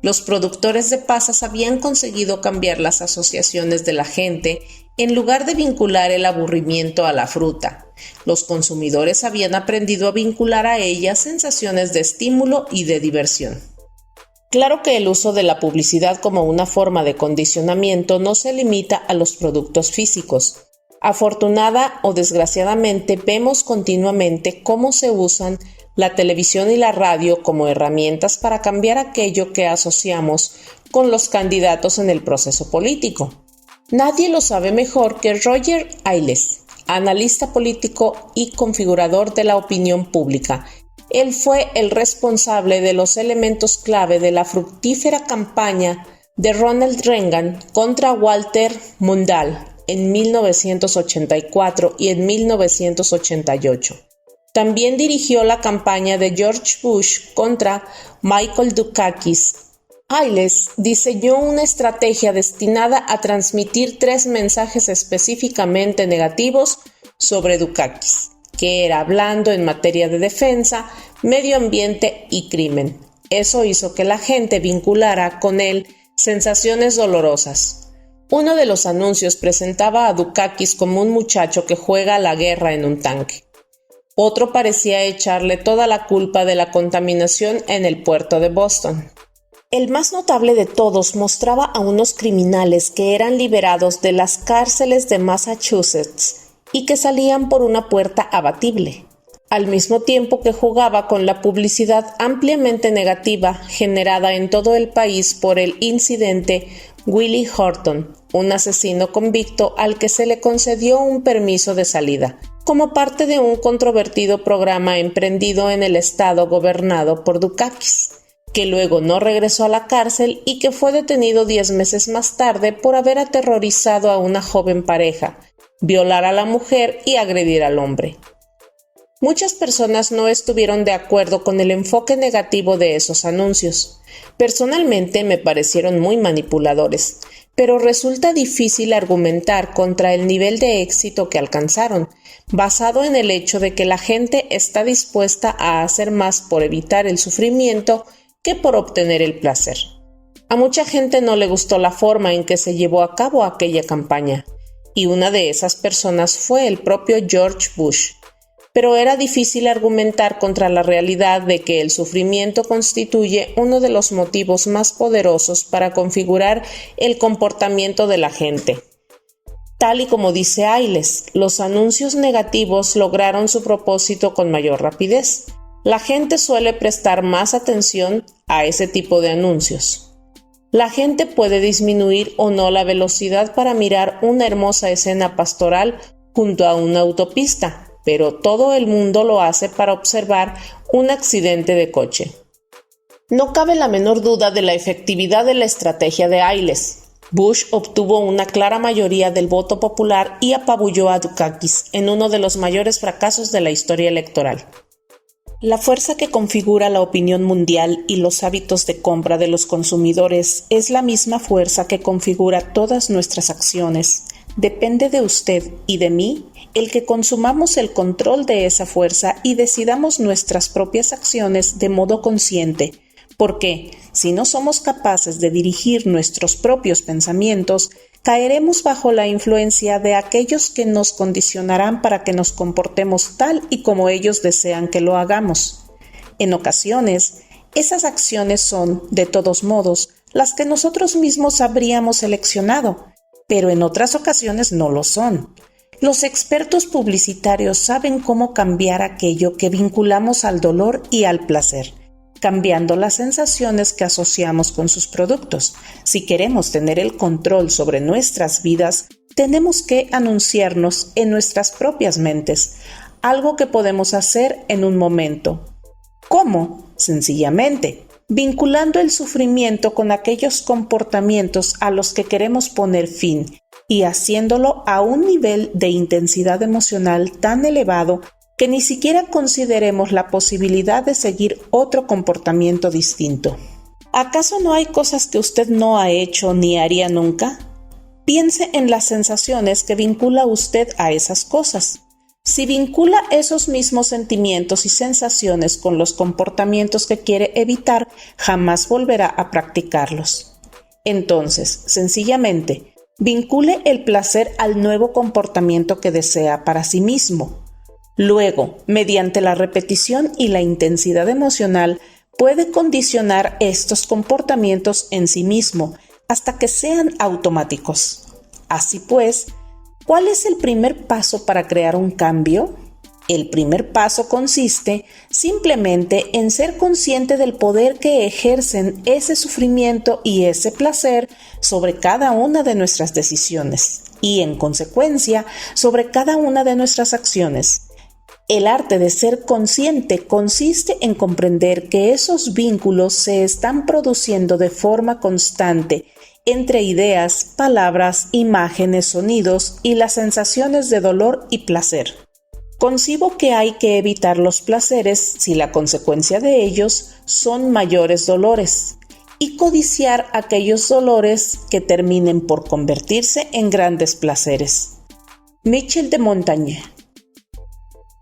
Los productores de pasas habían conseguido cambiar las asociaciones de la gente en lugar de vincular el aburrimiento a la fruta. Los consumidores habían aprendido a vincular a ella sensaciones de estímulo y de diversión. Claro que el uso de la publicidad como una forma de condicionamiento no se limita a los productos físicos. Afortunada o desgraciadamente, vemos continuamente cómo se usan la televisión y la radio como herramientas para cambiar aquello que asociamos con los candidatos en el proceso político. Nadie lo sabe mejor que Roger Ailes, analista político y configurador de la opinión pública. Él fue el responsable de los elementos clave de la fructífera campaña de Ronald Reagan contra Walter Mondale en 1984 y en 1988. También dirigió la campaña de George Bush contra Michael Dukakis Ailes diseñó una estrategia destinada a transmitir 3 mensajes específicamente negativos sobre Dukakis, que era blando en materia de defensa, medio ambiente y crimen. Eso hizo que la gente vinculara con él sensaciones dolorosas. Uno de los anuncios presentaba a Dukakis como un muchacho que juega a la guerra en un tanque. Otro parecía echarle toda la culpa de la contaminación en el puerto de Boston. El más notable de todos mostraba a unos criminales que eran liberados de las cárceles de Massachusetts y que salían por una puerta abatible, al mismo tiempo que jugaba con la publicidad ampliamente negativa generada en todo el país por el incidente Willie Horton, un asesino convicto al que se le concedió un permiso de salida, como parte de un controvertido programa emprendido en el estado gobernado por Dukakis, que luego no regresó a la cárcel y que fue detenido 10 meses más tarde por haber aterrorizado a una joven pareja, violar a la mujer y agredir al hombre. Muchas personas no estuvieron de acuerdo con el enfoque negativo de esos anuncios. Personalmente me parecieron muy manipuladores, pero resulta difícil argumentar contra el nivel de éxito que alcanzaron, basado en el hecho de que la gente está dispuesta a hacer más por evitar el sufrimiento que por obtener el placer. A mucha gente no le gustó la forma en que se llevó a cabo aquella campaña, y una de esas personas fue el propio George Bush. Pero era difícil argumentar contra la realidad de que el sufrimiento constituye uno de los motivos más poderosos para configurar el comportamiento de la gente. Tal y como dice Ailes, los anuncios negativos lograron su propósito con mayor rapidez. La gente suele prestar más atención a ese tipo de anuncios. La gente puede disminuir o no la velocidad para mirar una hermosa escena pastoral junto a una autopista, pero todo el mundo lo hace para observar un accidente de coche. No cabe la menor duda de la efectividad de la estrategia de Ailes. Bush obtuvo una clara mayoría del voto popular y apabulló a Dukakis en uno de los mayores fracasos de la historia electoral. La fuerza que configura la opinión mundial y los hábitos de compra de los consumidores es la misma fuerza que configura todas nuestras acciones. Depende de usted y de mí el que consumamos el control de esa fuerza y decidamos nuestras propias acciones de modo consciente, porque si no somos capaces de dirigir nuestros propios pensamientos, caeremos bajo la influencia de aquellos que nos condicionarán para que nos comportemos tal y como ellos desean que lo hagamos. En ocasiones, esas acciones son, de todos modos, las que nosotros mismos habríamos seleccionado, pero en otras ocasiones no lo son. Los expertos publicitarios saben cómo cambiar aquello que vinculamos al dolor y al placer, cambiando las sensaciones que asociamos con sus productos. Si queremos tener el control sobre nuestras vidas, tenemos que anunciarnos en nuestras propias mentes, algo que podemos hacer en un momento. ¿Cómo? Sencillamente, vinculando el sufrimiento con aquellos comportamientos a los que queremos poner fin y haciéndolo a un nivel de intensidad emocional tan elevado que ni siquiera consideremos la posibilidad de seguir otro comportamiento distinto. ¿Acaso no hay cosas que usted no ha hecho ni haría nunca? Piense en las sensaciones que vincula usted a esas cosas. Si vincula esos mismos sentimientos y sensaciones con los comportamientos que quiere evitar, jamás volverá a practicarlos. Entonces, sencillamente, vincule el placer al nuevo comportamiento que desea para sí mismo. Luego, mediante la repetición y la intensidad emocional, puede condicionar estos comportamientos en sí mismo hasta que sean automáticos. Así pues, ¿cuál es el primer paso para crear un cambio? El primer paso consiste simplemente en ser consciente del poder que ejercen ese sufrimiento y ese placer sobre cada una de nuestras decisiones y, en consecuencia, sobre cada una de nuestras acciones. El arte de ser consciente consiste en comprender que esos vínculos se están produciendo de forma constante entre ideas, palabras, imágenes, sonidos y las sensaciones de dolor y placer. Concibo que hay que evitar los placeres si la consecuencia de ellos son mayores dolores. y codiciar aquellos dolores que terminen por convertirse en grandes placeres. Michel de Montaigne.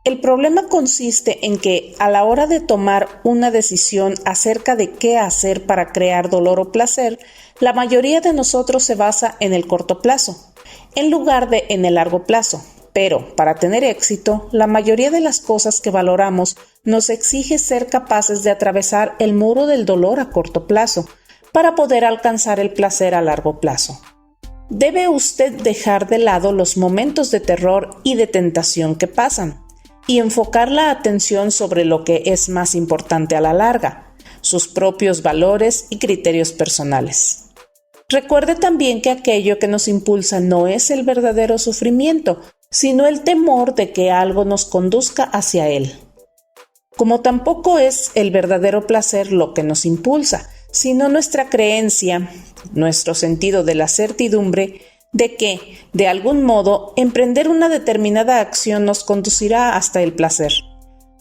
El problema consiste en que, a la hora de tomar una decisión acerca de qué hacer para crear dolor o placer, la mayoría de nosotros se basa en el corto plazo, en lugar de en el largo plazo. Pero, para tener éxito, la mayoría de las cosas que valoramos nos exige ser capaces de atravesar el muro del dolor a corto plazo, para poder alcanzar el placer a largo plazo. Debe usted dejar de lado los momentos de terror y de tentación que pasan, y enfocar la atención sobre lo que es más importante a la larga, sus propios valores y criterios personales. Recuerde también que aquello que nos impulsa no es el verdadero sufrimiento, sino el temor de que algo nos conduzca hacia él. Como tampoco es el verdadero placer lo que nos impulsa, sino nuestra creencia, nuestro sentido de la certidumbre de que, de algún modo, emprender una determinada acción nos conducirá hasta el placer.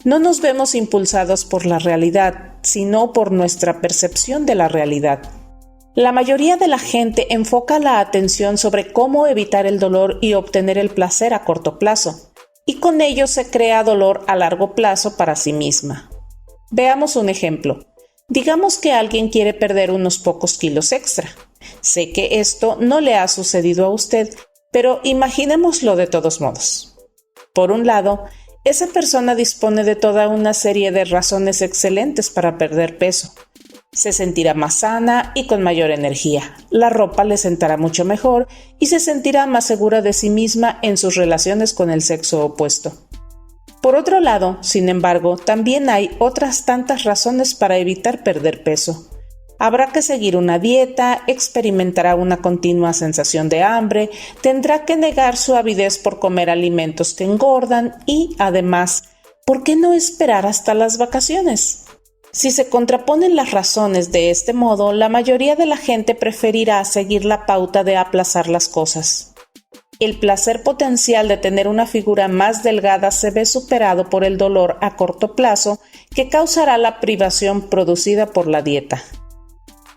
No nos vemos impulsados por la realidad, sino por nuestra percepción de la realidad. La mayoría de la gente enfoca la atención sobre cómo evitar el dolor y obtener el placer a corto plazo, y con ello se crea dolor a largo plazo para sí misma. Veamos un ejemplo. Digamos que alguien quiere perder unos pocos kilos extra. Sé que esto no le ha sucedido a usted, pero imaginémoslo de todos modos. Por un lado, esa persona dispone de toda una serie de razones excelentes para perder peso. Se sentirá más sana y con mayor energía. La ropa le sentará mucho mejor y se sentirá más segura de sí misma en sus relaciones con el sexo opuesto. Por otro lado, sin embargo, también hay otras tantas razones para evitar perder peso. Habrá que seguir una dieta, experimentará una continua sensación de hambre, tendrá que negar su avidez por comer alimentos que engordan y, además, ¿por qué no esperar hasta las vacaciones? Si se contraponen las razones de este modo, la mayoría de la gente preferirá seguir la pauta de aplazar las cosas. El placer potencial de tener una figura más delgada se ve superado por el dolor a corto plazo que causará la privación producida por la dieta.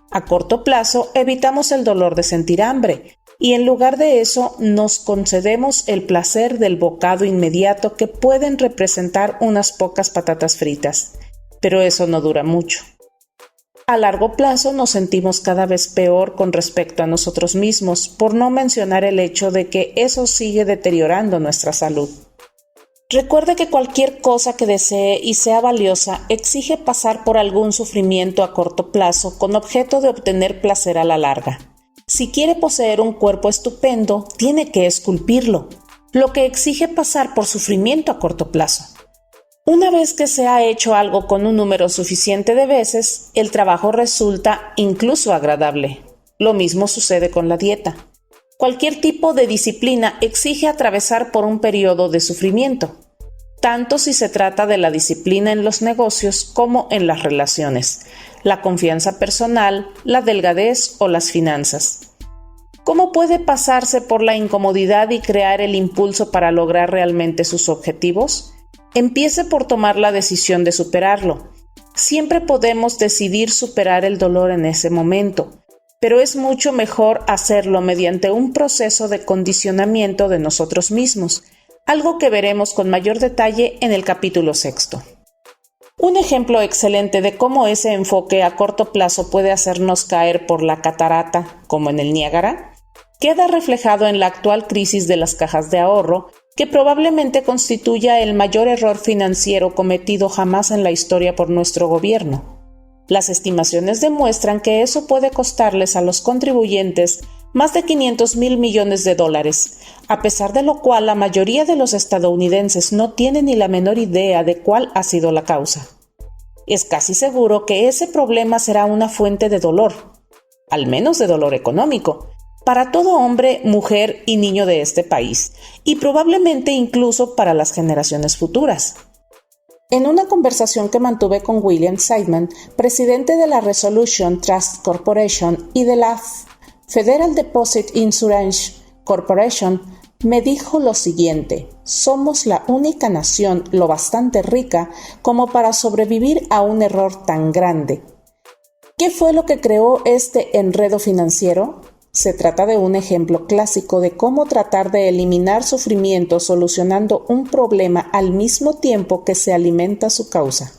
A corto plazo evitamos el dolor de sentir hambre y en lugar de eso nos concedemos el placer del bocado inmediato que pueden representar unas pocas patatas fritas, pero eso no dura mucho. A largo plazo nos sentimos cada vez peor con respecto a nosotros mismos, por no mencionar el hecho de que eso sigue deteriorando nuestra salud. Recuerde que cualquier cosa que desee y sea valiosa exige pasar por algún sufrimiento a corto plazo con objeto de obtener placer a la larga. Si quiere poseer un cuerpo estupendo, tiene que esculpirlo, lo que exige pasar por sufrimiento a corto plazo. Una vez que se ha hecho algo con un número suficiente de veces, el trabajo resulta incluso agradable. Lo mismo sucede con la dieta. Cualquier tipo de disciplina exige atravesar por un periodo de sufrimiento, tanto si se trata de la disciplina en los negocios como en las relaciones, la confianza personal, la delgadez o las finanzas. ¿Cómo puede pasarse por la incomodidad y crear el impulso para lograr realmente sus objetivos? Empiece por tomar la decisión de superarlo. Siempre podemos decidir superar el dolor en ese momento, pero es mucho mejor hacerlo mediante un proceso de condicionamiento de nosotros mismos, algo que veremos con mayor detalle en el capítulo 6. Un ejemplo excelente de cómo ese enfoque a corto plazo puede hacernos caer por la catarata, como en el Niágara, queda reflejado en la actual crisis de las cajas de ahorro, que probablemente constituya el mayor error financiero cometido jamás en la historia por nuestro gobierno. Las estimaciones demuestran que eso puede costarles a los contribuyentes más de $500,000 millones, a pesar de lo cual la mayoría de los estadounidenses no tienen ni la menor idea de cuál ha sido la causa. Es casi seguro que ese problema será una fuente de dolor, al menos de dolor económico, para todo hombre, mujer y niño de este país, y probablemente incluso para las generaciones futuras. En una conversación que mantuve con William Seidman, presidente de la Resolution Trust Corporation y de la Federal Deposit Insurance Corporation, me dijo lo siguiente: somos la única nación lo bastante rica como para sobrevivir a un error tan grande. ¿Qué fue lo que creó este enredo financiero? Se trata de un ejemplo clásico de cómo tratar de eliminar sufrimiento solucionando un problema al mismo tiempo que se alimenta su causa.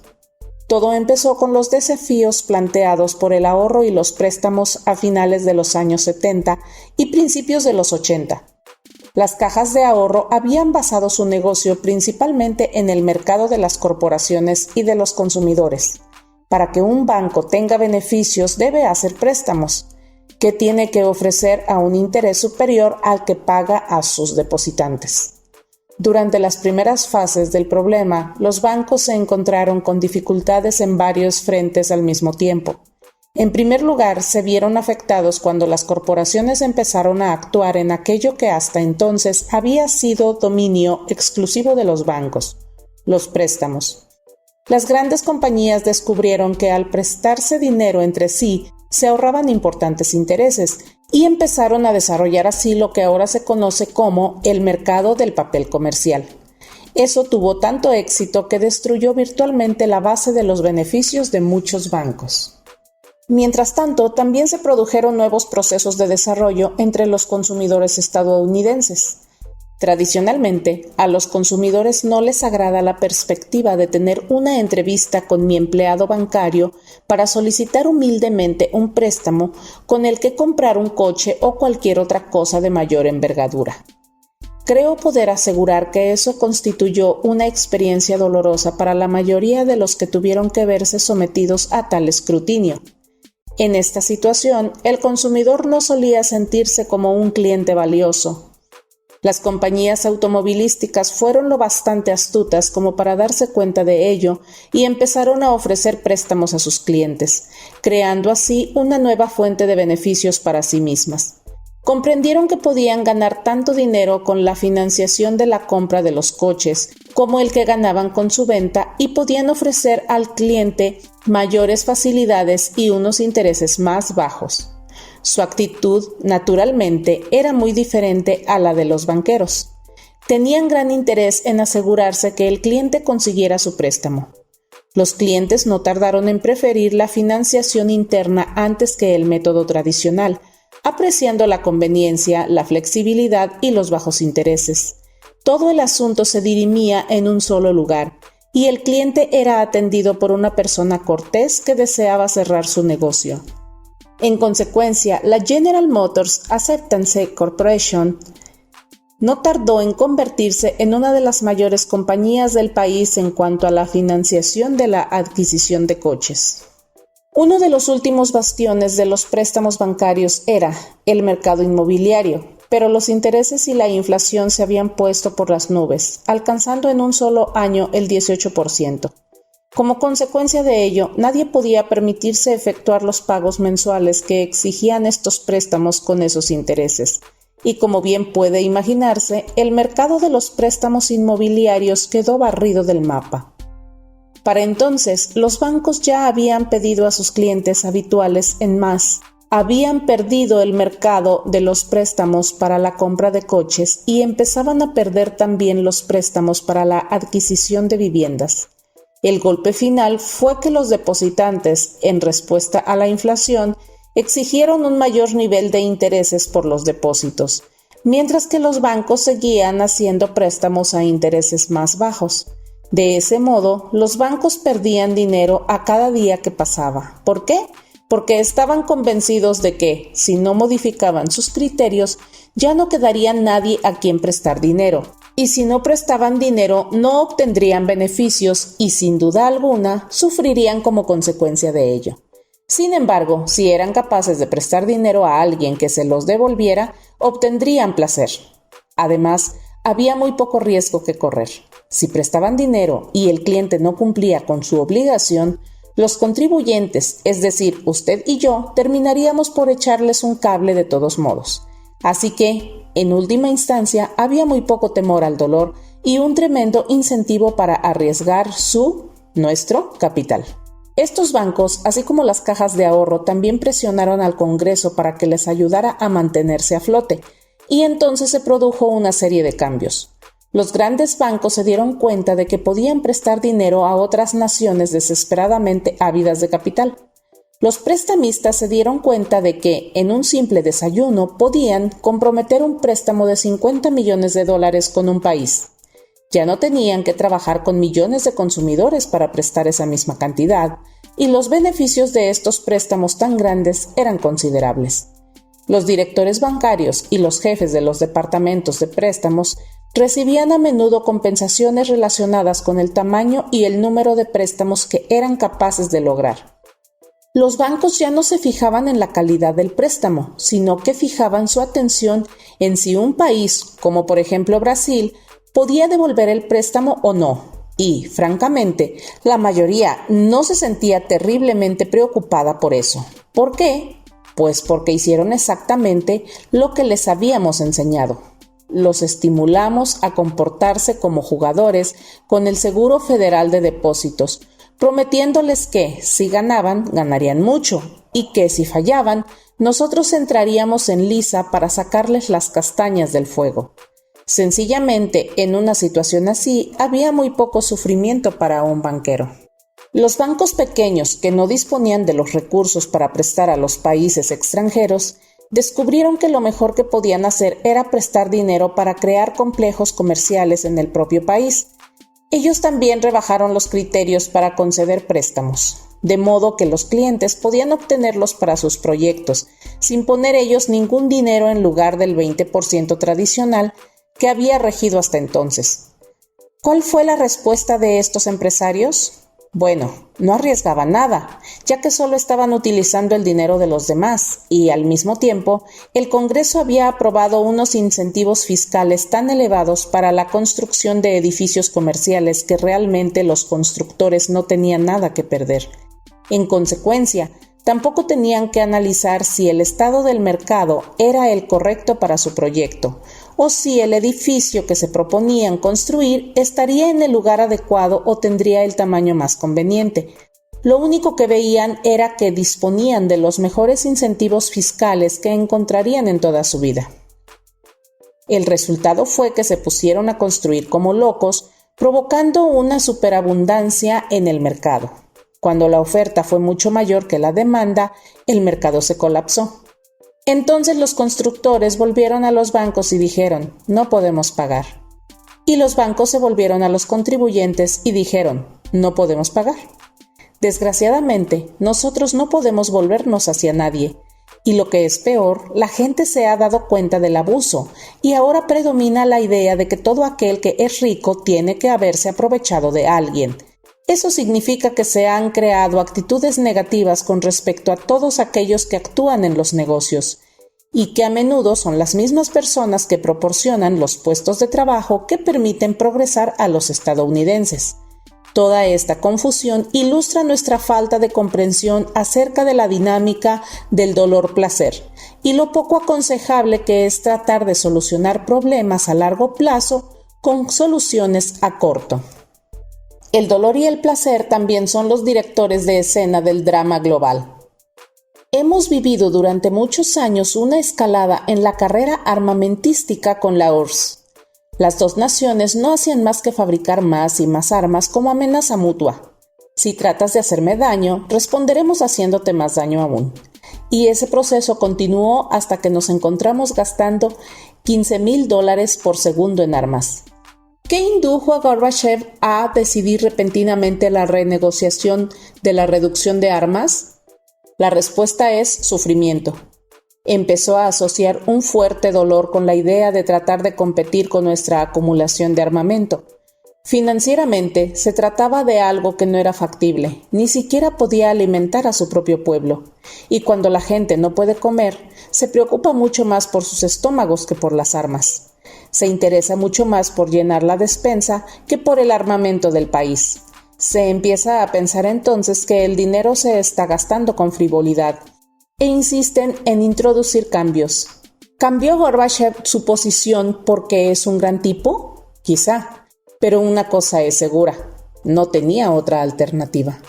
Todo empezó con los desafíos planteados por el ahorro y los préstamos a finales de los años 70 y principios de los 80. Las cajas de ahorro habían basado su negocio principalmente en el mercado de las corporaciones y de los consumidores. Para que un banco tenga beneficios debe hacer préstamos, que tiene que ofrecer a un interés superior al que paga a sus depositantes. Durante las primeras fases del problema, los bancos se encontraron con dificultades en varios frentes al mismo tiempo. En primer lugar, se vieron afectados cuando las corporaciones empezaron a actuar en aquello que hasta entonces había sido dominio exclusivo de los bancos, los préstamos. Las grandes compañías descubrieron que al prestarse dinero entre sí, se ahorraban importantes intereses y empezaron a desarrollar así lo que ahora se conoce como el mercado del papel comercial. Eso tuvo tanto éxito que destruyó virtualmente la base de los beneficios de muchos bancos. Mientras tanto, también se produjeron nuevos procesos de desarrollo entre los consumidores estadounidenses. Tradicionalmente, a los consumidores no les agrada la perspectiva de tener una entrevista con mi empleado bancario para solicitar humildemente un préstamo con el que comprar un coche o cualquier otra cosa de mayor envergadura. Creo poder asegurar que eso constituyó una experiencia dolorosa para la mayoría de los que tuvieron que verse sometidos a tal escrutinio. En esta situación, el consumidor no solía sentirse como un cliente valioso. Las compañías automovilísticas fueron lo bastante astutas como para darse cuenta de ello y empezaron a ofrecer préstamos a sus clientes, creando así una nueva fuente de beneficios para sí mismas. Comprendieron que podían ganar tanto dinero con la financiación de la compra de los coches como el que ganaban con su venta y podían ofrecer al cliente mayores facilidades y unos intereses más bajos. Su actitud, naturalmente, era muy diferente a la de los banqueros. Tenían gran interés en asegurarse que el cliente consiguiera su préstamo. Los clientes no tardaron en preferir la financiación interna antes que el método tradicional, apreciando la conveniencia, la flexibilidad y los bajos intereses. Todo el asunto se dirimía en un solo lugar, y el cliente era atendido por una persona cortés que deseaba cerrar su negocio. En consecuencia, la General Motors Acceptance Corporation no tardó en convertirse en una de las mayores compañías del país en cuanto a la financiación de la adquisición de coches. Uno de los últimos bastiones de los préstamos bancarios era el mercado inmobiliario, pero los intereses y la inflación se habían puesto por las nubes, alcanzando en un solo año el 18%. Como consecuencia de ello, nadie podía permitirse efectuar los pagos mensuales que exigían estos préstamos con esos intereses. Y como bien puede imaginarse, el mercado de los préstamos inmobiliarios quedó barrido del mapa. Para entonces, los bancos ya habían pedido a sus clientes habituales en más. Habían perdido el mercado de los préstamos para la compra de coches y empezaban a perder también los préstamos para la adquisición de viviendas. El golpe final fue que los depositantes, en respuesta a la inflación, exigieron un mayor nivel de intereses por los depósitos, mientras que los bancos seguían haciendo préstamos a intereses más bajos. De ese modo, los bancos perdían dinero a cada día que pasaba. ¿Por qué? Porque estaban convencidos de que, si no modificaban sus criterios, ya no quedaría nadie a quien prestar dinero. Y si no prestaban dinero, no obtendrían beneficios y, sin duda alguna, sufrirían como consecuencia de ello. Sin embargo, si eran capaces de prestar dinero a alguien que se los devolviera, obtendrían placer. Además, había muy poco riesgo que correr. Si prestaban dinero y el cliente no cumplía con su obligación, los contribuyentes, es decir, usted y yo, terminaríamos por echarles un cable de todos modos. Así que, en última instancia, había muy poco temor al dolor y un tremendo incentivo para arriesgar nuestro capital. Estos bancos, así como las cajas de ahorro, también presionaron al Congreso para que les ayudara a mantenerse a flote, y entonces se produjo una serie de cambios. Los grandes bancos se dieron cuenta de que podían prestar dinero a otras naciones desesperadamente ávidas de capital. Los prestamistas se dieron cuenta de que, en un simple desayuno, podían comprometer un préstamo de $50 millones con un país. Ya no tenían que trabajar con millones de consumidores para prestar esa misma cantidad, y los beneficios de estos préstamos tan grandes eran considerables. Los directores bancarios y los jefes de los departamentos de préstamos recibían a menudo compensaciones relacionadas con el tamaño y el número de préstamos que eran capaces de lograr. Los bancos ya no se fijaban en la calidad del préstamo, sino que fijaban su atención en si un país, como por ejemplo Brasil, podía devolver el préstamo o no. Y, francamente, la mayoría no se sentía terriblemente preocupada por eso. ¿Por qué? Pues porque hicieron exactamente lo que les habíamos enseñado. Los estimulamos a comportarse como jugadores con el Seguro Federal de Depósitos, prometiéndoles que, si ganaban, ganarían mucho, y que, si fallaban, nosotros entraríamos en lisa para sacarles las castañas del fuego. Sencillamente, en una situación así, había muy poco sufrimiento para un banquero. Los bancos pequeños, que no disponían de los recursos para prestar a los países extranjeros, descubrieron que lo mejor que podían hacer era prestar dinero para crear complejos comerciales en el propio país. Ellos también rebajaron los criterios para conceder préstamos, de modo que los clientes podían obtenerlos para sus proyectos, sin poner ellos ningún dinero en lugar del 20% tradicional que había regido hasta entonces. ¿Cuál fue la respuesta de estos empresarios? Bueno, no arriesgaban nada, ya que solo estaban utilizando el dinero de los demás y, al mismo tiempo, el Congreso había aprobado unos incentivos fiscales tan elevados para la construcción de edificios comerciales que realmente los constructores no tenían nada que perder. En consecuencia, tampoco tenían que analizar si el estado del mercado era el correcto para su proyecto, o si el edificio que se proponían construir estaría en el lugar adecuado o tendría el tamaño más conveniente. Lo único que veían era que disponían de los mejores incentivos fiscales que encontrarían en toda su vida. El resultado fue que se pusieron a construir como locos, provocando una superabundancia en el mercado. Cuando la oferta fue mucho mayor que la demanda, el mercado se colapsó. Entonces los constructores volvieron a los bancos y dijeron, no podemos pagar. Y los bancos se volvieron a los contribuyentes y dijeron, no podemos pagar. Desgraciadamente, nosotros no podemos volvernos hacia nadie. Y lo que es peor, la gente se ha dado cuenta del abuso y ahora predomina la idea de que todo aquel que es rico tiene que haberse aprovechado de alguien. Eso significa que se han creado actitudes negativas con respecto a todos aquellos que actúan en los negocios y que a menudo son las mismas personas que proporcionan los puestos de trabajo que permiten progresar a los estadounidenses. Toda esta confusión ilustra nuestra falta de comprensión acerca de la dinámica del dolor-placer y lo poco aconsejable que es tratar de solucionar problemas a largo plazo con soluciones a corto. El dolor y el placer también son los directores de escena del drama global. Hemos vivido durante muchos años una escalada en la carrera armamentística con la URSS. Las dos naciones no hacían más que fabricar más y más armas como amenaza mutua. Si tratas de hacerme daño, responderemos haciéndote más daño aún. Y ese proceso continuó hasta que nos encontramos gastando $15,000 por segundo en armas. ¿Qué indujo a Gorbachev a decidir repentinamente la renegociación de la reducción de armas? La respuesta es sufrimiento. Empezó a asociar un fuerte dolor con la idea de tratar de competir con nuestra acumulación de armamento. Financieramente, se trataba de algo que no era factible, ni siquiera podía alimentar a su propio pueblo. Y cuando la gente no puede comer, se preocupa mucho más por sus estómagos que por las armas. Se interesa mucho más por llenar la despensa que por el armamento del país. Se empieza a pensar entonces que el dinero se está gastando con frivolidad e insisten en introducir cambios. ¿Cambió Gorbachev su posición porque es un gran tipo? Quizá, pero una cosa es segura, no tenía otra alternativa.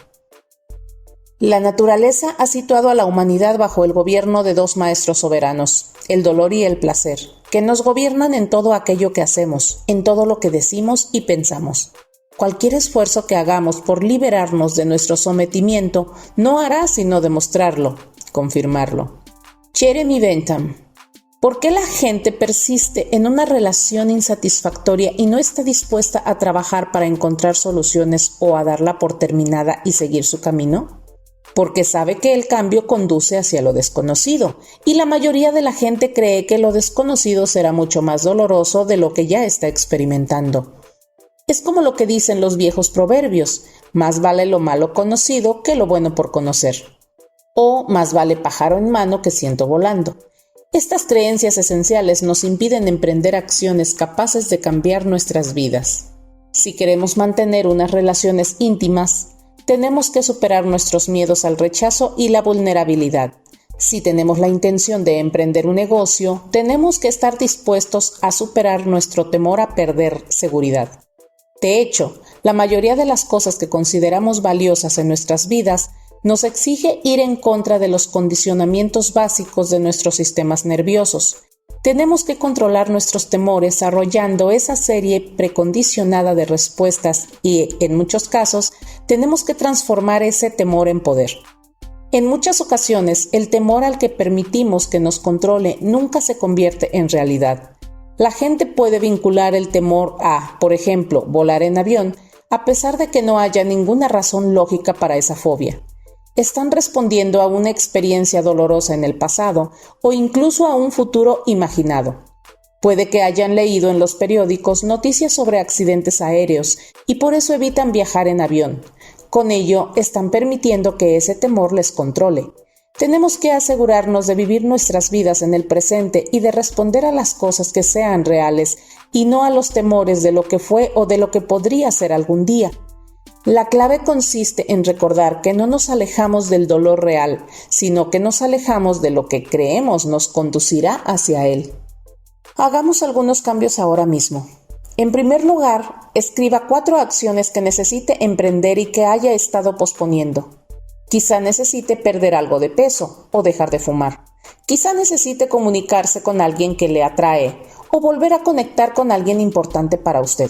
La naturaleza ha situado a la humanidad bajo el gobierno de dos maestros soberanos, el dolor y el placer, que nos gobiernan en todo aquello que hacemos, en todo lo que decimos y pensamos. cualquier esfuerzo que hagamos por liberarnos de nuestro sometimiento no hará sino demostrarlo, confirmarlo. Jeremy Bentham. ¿Por qué la gente persiste en una relación insatisfactoria y no está dispuesta a trabajar para encontrar soluciones o a darla por terminada y seguir su camino? Porque sabe que el cambio conduce hacia lo desconocido, y la mayoría de la gente cree que lo desconocido será mucho más doloroso de lo que ya está experimentando. Es como lo que dicen los viejos proverbios: más vale lo malo conocido que lo bueno por conocer. O más vale pájaro en mano que ciento volando. Estas creencias esenciales nos impiden emprender acciones capaces de cambiar nuestras vidas. Si queremos mantener unas relaciones íntimas, tenemos que superar nuestros miedos al rechazo y la vulnerabilidad. Si tenemos la intención de emprender un negocio, tenemos que estar dispuestos a superar nuestro temor a perder seguridad. De hecho, la mayoría de las cosas que consideramos valiosas en nuestras vidas nos exige ir en contra de los condicionamientos básicos de nuestros sistemas nerviosos. Tenemos que controlar nuestros temores desarrollando esa serie precondicionada de respuestas y, en muchos casos, tenemos que transformar ese temor en poder. En muchas ocasiones, el temor al que permitimos que nos controle nunca se convierte en realidad. La gente puede vincular el temor a, por ejemplo, volar en avión, a pesar de que no haya ninguna razón lógica para esa fobia. Están respondiendo a una experiencia dolorosa en el pasado o incluso a un futuro imaginado. Puede que hayan leído en los periódicos noticias sobre accidentes aéreos y por eso evitan viajar en avión. Con ello, están permitiendo que ese temor les controle. Tenemos que asegurarnos de vivir nuestras vidas en el presente y de responder a las cosas que sean reales y no a los temores de lo que fue o de lo que podría ser algún día. La clave consiste en recordar que no nos alejamos del dolor real, sino que nos alejamos de lo que creemos nos conducirá hacia él. Hagamos algunos cambios ahora mismo. En primer lugar, escriba 4 acciones que necesite emprender y que haya estado posponiendo. Quizá necesite perder algo de peso o dejar de fumar. Quizá necesite comunicarse con alguien que le atrae o volver a conectar con alguien importante para usted.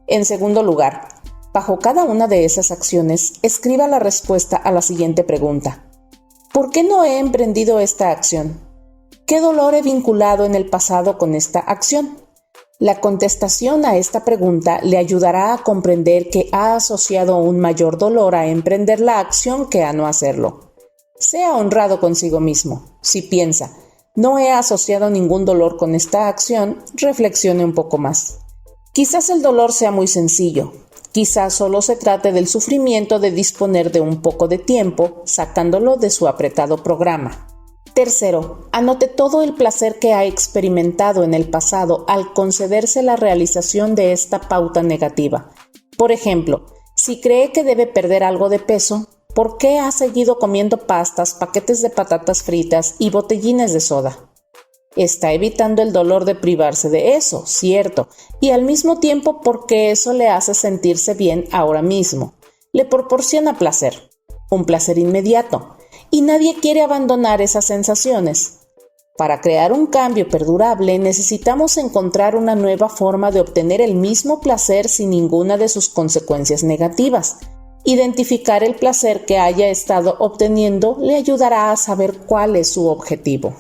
En segundo lugar, bajo cada una de esas acciones, escriba la respuesta a la siguiente pregunta. ¿Por qué no he emprendido esta acción? ¿Qué dolor he vinculado en el pasado con esta acción? La contestación a esta pregunta le ayudará a comprender que ha asociado un mayor dolor a emprender la acción que a no hacerlo. Sea honrado consigo mismo. Si piensa, no he asociado ningún dolor con esta acción, reflexione un poco más. Quizás el dolor sea muy sencillo. Quizás solo se trate del sufrimiento de disponer de un poco de tiempo, sacándolo de su apretado programa. Tercero, anote todo el placer que ha experimentado en el pasado al concederse la realización de esta pauta negativa. Por ejemplo, si cree que debe perder algo de peso, ¿por qué ha seguido comiendo pastas, paquetes de patatas fritas y botellines de soda? Está evitando el dolor de privarse de eso, cierto, y al mismo tiempo porque eso le hace sentirse bien ahora mismo. Le proporciona placer, un placer inmediato, y nadie quiere abandonar esas sensaciones. Para crear un cambio perdurable necesitamos encontrar una nueva forma de obtener el mismo placer sin ninguna de sus consecuencias negativas. Identificar el placer que haya estado obteniendo le ayudará a saber cuál es su objetivo.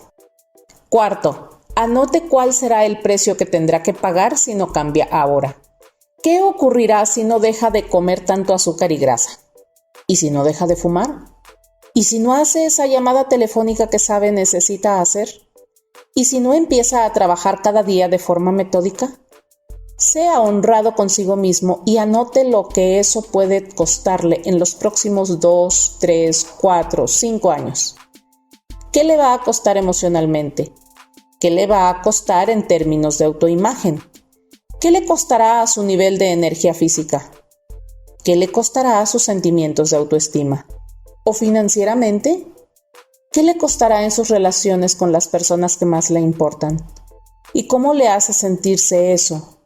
Cuarto, anote cuál será el precio que tendrá que pagar si no cambia ahora. ¿Qué ocurrirá si no deja de comer tanto azúcar y grasa? ¿Y si no deja de fumar? ¿Y si no hace esa llamada telefónica que sabe necesita hacer? ¿Y si no empieza a trabajar cada día de forma metódica? Sea honrado consigo mismo y anote lo que eso puede costarle en los próximos 2, 3, 4, 5 años. ¿Qué le va a costar emocionalmente? ¿Qué le va a costar en términos de autoimagen? ¿Qué le costará a su nivel de energía física? ¿Qué le costará a sus sentimientos de autoestima? ¿O financieramente? ¿Qué le costará en sus relaciones con las personas que más le importan? ¿Y cómo le hace sentirse eso?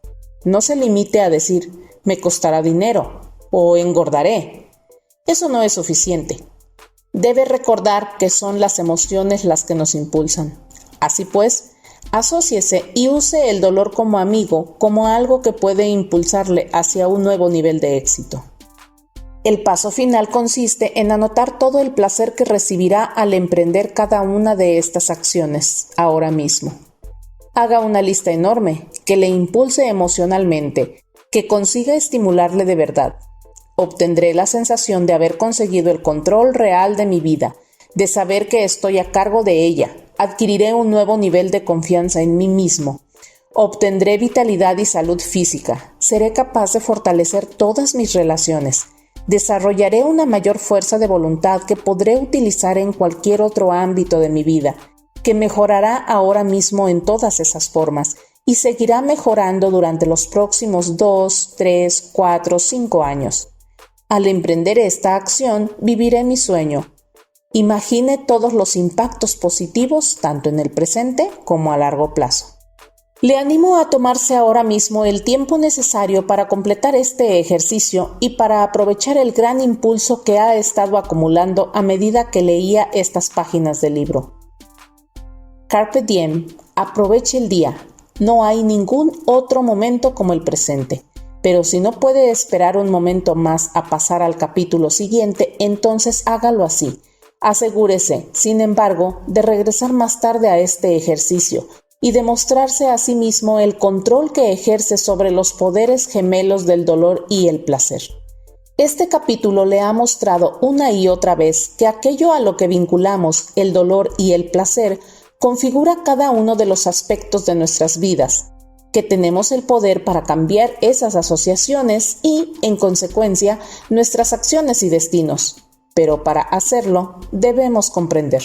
No se limite a decir, me costará dinero o engordaré. Eso no es suficiente. Debe recordar que son las emociones las que nos impulsan. Así pues, Asóciese y use el dolor como amigo, como algo que puede impulsarle hacia un nuevo nivel de éxito. El paso final consiste en anotar todo el placer que recibirá al emprender cada una de estas acciones, ahora mismo. Haga una lista enorme, que le impulse emocionalmente, que consiga estimularle de verdad. Obtendré la sensación de haber conseguido el control real de mi vida, de saber que estoy a cargo de ella. Adquiriré un nuevo nivel de confianza en mí mismo. Obtendré vitalidad y salud física. Seré capaz de fortalecer todas mis relaciones. Desarrollaré una mayor fuerza de voluntad que podré utilizar en cualquier otro ámbito de mi vida, que mejorará ahora mismo en todas esas formas y seguirá mejorando durante los próximos 2, 3, 4, 5 años. Al emprender esta acción, viviré mi sueño. Imagine todos los impactos positivos tanto en el presente como a largo plazo. Le animo a tomarse ahora mismo el tiempo necesario para completar este ejercicio y para aprovechar el gran impulso que ha estado acumulando a medida que leía estas páginas del libro. Carpe diem, aproveche el día. No hay ningún otro momento como el presente. Pero si no puede esperar un momento más a pasar al capítulo siguiente, entonces hágalo así. Asegúrese, sin embargo, de regresar más tarde a este ejercicio y demostrarse a sí mismo el control que ejerce sobre los poderes gemelos del dolor y el placer. Este capítulo le ha mostrado una y otra vez que aquello a lo que vinculamos el dolor y el placer configura cada uno de los aspectos de nuestras vidas, que tenemos el poder para cambiar esas asociaciones y, en consecuencia, nuestras acciones y destinos. Pero para hacerlo, debemos comprender.